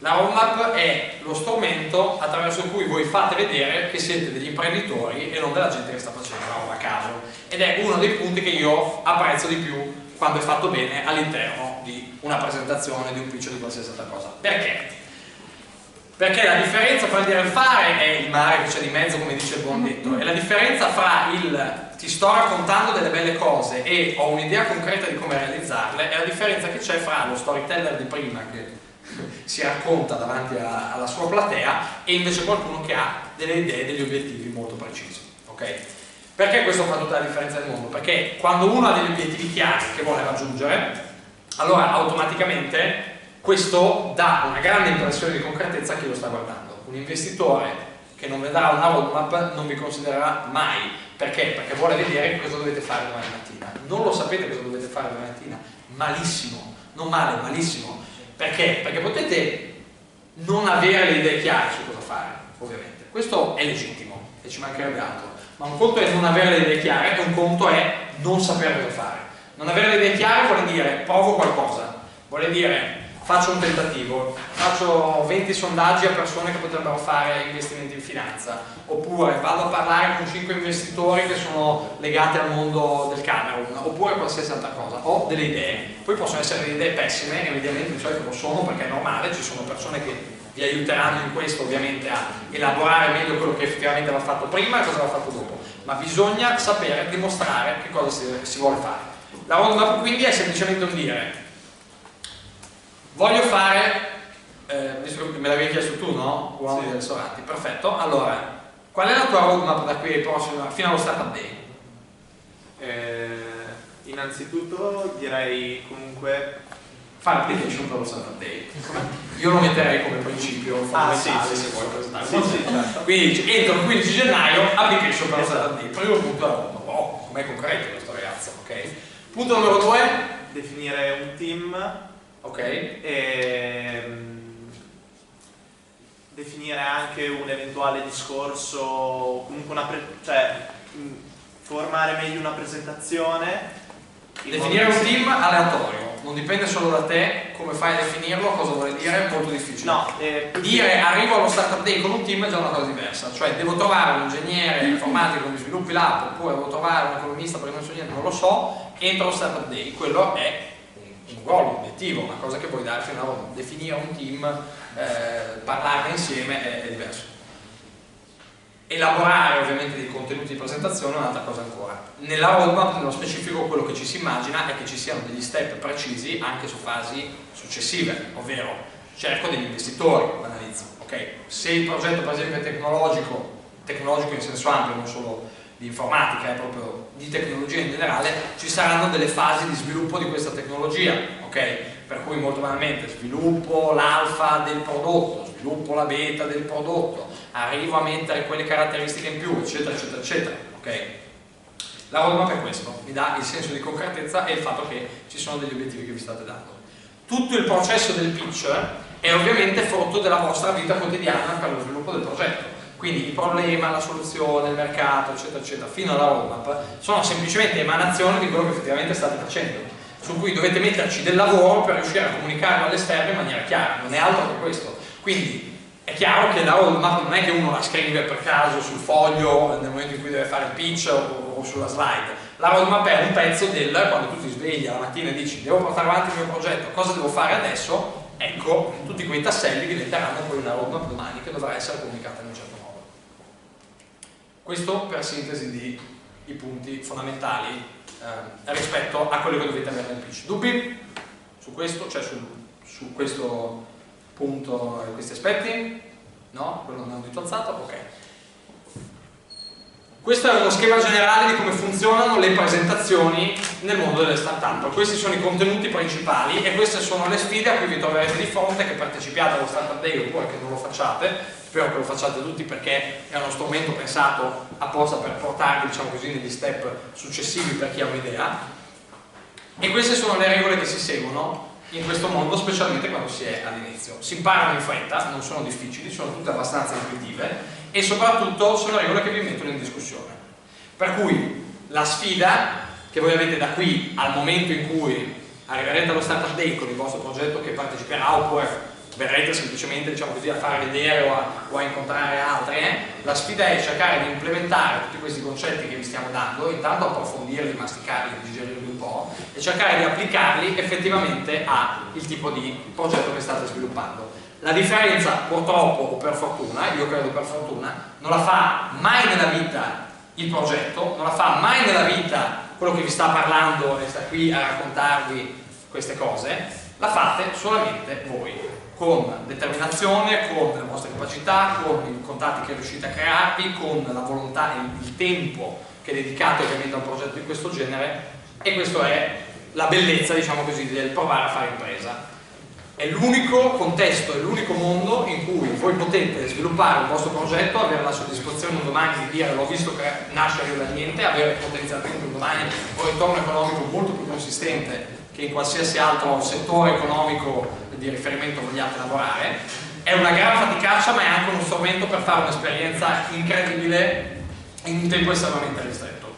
La roadmap è lo strumento attraverso cui voi fate vedere che siete degli imprenditori e non della gente che sta facendo la roba a caso, ed è uno dei punti che io apprezzo di più quando è fatto bene all'interno di una presentazione, di un pitch, di qualsiasi altra cosa. Perché? Perché la differenza fra il dire e il fare è il mare che c'è di mezzo, come dice il buon detto, e la differenza fra il ti sto raccontando delle belle cose e ho un'idea concreta di come realizzarle è la differenza che c'è fra lo storyteller di prima che si racconta davanti alla sua platea e invece qualcuno che ha delle idee, degli obiettivi molto precisi, ok? Perché questo fa tutta la differenza del mondo? Perché quando uno ha degli obiettivi chiari che vuole raggiungere, allora automaticamente questo dà una grande impressione di concretezza a chi lo sta guardando. Un investitore che non vedrà una roadmap non vi considererà mai. Perché? Perché vuole vedere cosa dovete fare domani mattina. Non lo sapete cosa dovete fare domani mattina? Malissimo, non male, malissimo. Perché? Perché potete non avere le idee chiare su cosa fare, ovviamente. Questo è legittimo e ci mancherebbe altro. Ma un conto è non avere le idee chiare e un conto è non sapere cosa fare. Non avere le idee chiare vuole dire provo qualcosa, vuole dire faccio un tentativo, faccio 20 sondaggi a persone che potrebbero fare investimenti in finanza, oppure vado a parlare con 5 investitori che sono legati al mondo del Camerun, oppure qualsiasi altra cosa. Ho delle idee, poi possono essere delle idee pessime, evidentemente di solito lo sono perché è normale, ci sono persone che vi aiuteranno in questo ovviamente a elaborare meglio quello che effettivamente va fatto prima e cosa va fatto dopo, ma bisogna sapere dimostrare che cosa si vuole fare. La roadmap quindi è semplicemente un dire voglio fare, visto che me l'avevi chiesto tu, no? Uomo dei ristoranti, perfetto. Allora, qual è la tua roadmap da qui ai prossimi, fino allo Startup Day? Innanzitutto direi comunque fare application per lo Startup Day. Io lo metterei come principio fondamentale se vuoi presentare. Certo. Quindi entro il 15 gennaio application per lo Startup Day. Primo punto è la roadmap. Oh, com'è concreto questo ragazzo, ok? Punto numero 2, definire un team. Ok. E definire anche un eventuale discorso, comunque formare meglio una presentazione. Definire un team aleatorio, non dipende solo da te, come fai a definirlo, cosa vuole dire, è molto difficile. No, dire arrivo allo Startup Day con un team è già una cosa diversa, cioè devo trovare un ingegnere informatico che mi sviluppi l'app, oppure devo trovare un economista perché non so niente, non lo so, entro allo Startup Day, quello è un goal, un obiettivo, una cosa che puoi darti una volta. Definire un team, parlarne insieme è diverso. Elaborare ovviamente dei contenuti di presentazione è un'altra cosa ancora. Nella roadmap, nello specifico, quello che ci si immagina è che ci siano degli step precisi anche su fasi successive, ovvero cerco degli investitori, analizzo, ok? Se il progetto per esempio è tecnologico in senso ampio, non solo di informatica, è proprio di tecnologia in generale, ci saranno delle fasi di sviluppo di questa tecnologia, ok? Per cui molto banalmente sviluppo l'alfa del prodotto, sviluppo la beta del prodotto, arrivo a mettere quelle caratteristiche in più, eccetera, eccetera, eccetera, ok? La roadmap è questo, mi dà il senso di concretezza e il fatto che ci sono degli obiettivi che vi state dando. Tutto il processo del pitch è ovviamente frutto della vostra vita quotidiana per lo sviluppo del progetto. Quindi il problema, la soluzione, il mercato, eccetera, eccetera, fino alla roadmap sono semplicemente emanazioni di quello che effettivamente state facendo, su cui dovete metterci del lavoro per riuscire a comunicarlo all'esterno in maniera chiara, non è altro che questo. Quindi è chiaro che la roadmap non è che uno la scrive per caso sul foglio nel momento in cui deve fare il pitch o sulla slide. La roadmap è un pezzo del quando tu ti svegli la mattina e dici devo portare avanti il mio progetto, cosa devo fare adesso? Ecco, tutti quei tasselli diventeranno poi una roadmap domani che dovrà essere comunicata in un certo modo. Questo per sintesi di punti fondamentali rispetto a quello che dovete avere nel pitch. Dubbi su questo, cioè su questo punto, questi aspetti? No? Quello non è un dito alzato? Ok. Questo è uno schema generale di come funzionano le presentazioni nel mondo delle startup. Questi sono i contenuti principali e queste sono le sfide a cui vi troverete di fronte, che partecipiate allo Startup Day oppure che non lo facciate. Spero che lo facciate tutti perché è uno strumento pensato apposta per portarvi, diciamo così, negli step successivi per chi ha un'idea. E queste sono le regole che si seguono in questo mondo, specialmente quando si è all'inizio. Si imparano in fretta, non sono difficili, sono tutte abbastanza intuitive e soprattutto sono regole che vi mettono in discussione. Per cui la sfida che voi avete da qui al momento in cui arriverete allo Startup Day con il vostro progetto che parteciperà oppure verrete semplicemente, diciamo così, a far vedere o a incontrare altri. La sfida è cercare di implementare tutti questi concetti che vi stiamo dando, intanto approfondirli, masticarli, digerirli un po' e cercare di applicarli effettivamente al tipo di progetto che state sviluppando. La differenza, purtroppo o per fortuna, io credo per fortuna, non la fa mai nella vita il progetto, non la fa mai nella vita quello che vi sta parlando e sta qui a raccontarvi queste cose, la fate solamente voi, con determinazione, con le vostre capacità, con i contatti che riuscite a crearvi, con la volontà e il tempo che dedicate ovviamente a un progetto di questo genere, e questa è la bellezza, diciamo così, del provare a fare impresa. È l'unico contesto, è l'unico mondo in cui voi potete sviluppare il vostro progetto, avere la soddisfazione un domani di dire l'ho visto nascere da niente, avere potenzialmente un domani un ritorno economico molto più consistente che in qualsiasi altro settore economico di riferimento vogliate lavorare. È una gran faticaccia, ma è anche uno strumento per fare un'esperienza incredibile in un tempo estremamente ristretto.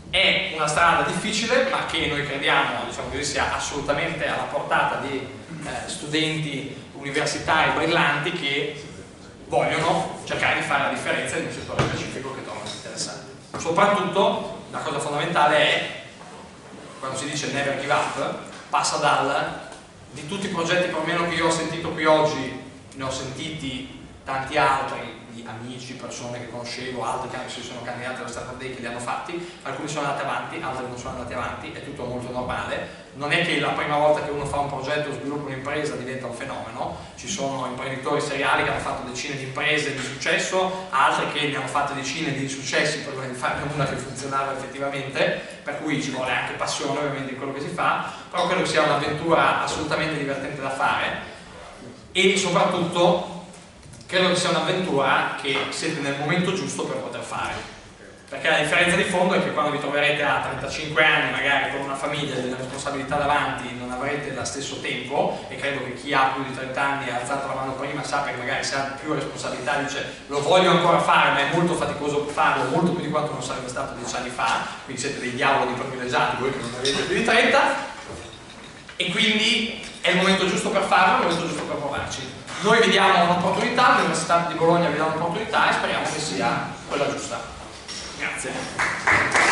È una strada difficile, ma che noi crediamo, diciamo così, sia assolutamente alla portata di studenti universitari brillanti che vogliono cercare di fare la differenza in un settore specifico che trovano interessante. Soprattutto, la cosa fondamentale è, quando si dice never give up, passa di tutti i progetti più o meno che io ho sentito qui oggi, ne ho sentiti tanti altri, di amici, persone che conoscevo, altri che anche si sono candidati allo Startup Day che li hanno fatti, alcuni sono andati avanti, altri non sono andati avanti, è tutto molto normale. Non è che la prima volta che uno fa un progetto o sviluppa un'impresa diventa un fenomeno, ci sono imprenditori seriali che hanno fatto decine di imprese di successo, altri che ne hanno fatte decine di insuccessi prima di farne una che funzionava effettivamente, per cui ci vuole anche passione ovviamente in quello che si fa, però credo che sia un'avventura assolutamente divertente da fare e soprattutto credo che sia un'avventura che siete nel momento giusto per poter fare. Perché la differenza di fondo è che quando vi troverete a 35 anni, magari con una famiglia e delle responsabilità davanti, non avrete lo stesso tempo, e credo che chi ha più di 30 anni e ha alzato la mano prima sappia che magari se ha più responsabilità dice lo voglio ancora fare, ma è molto faticoso farlo, molto più di quanto non sarebbe stato 10 anni fa, quindi siete dei diavoli privilegiati, voi che non avete più di 30, e quindi è il momento giusto per farlo, è il momento giusto per provarci. Noi vi diamo un'opportunità, l'Università di Bologna vi dà un'opportunità e speriamo che sia quella giusta. Grazie.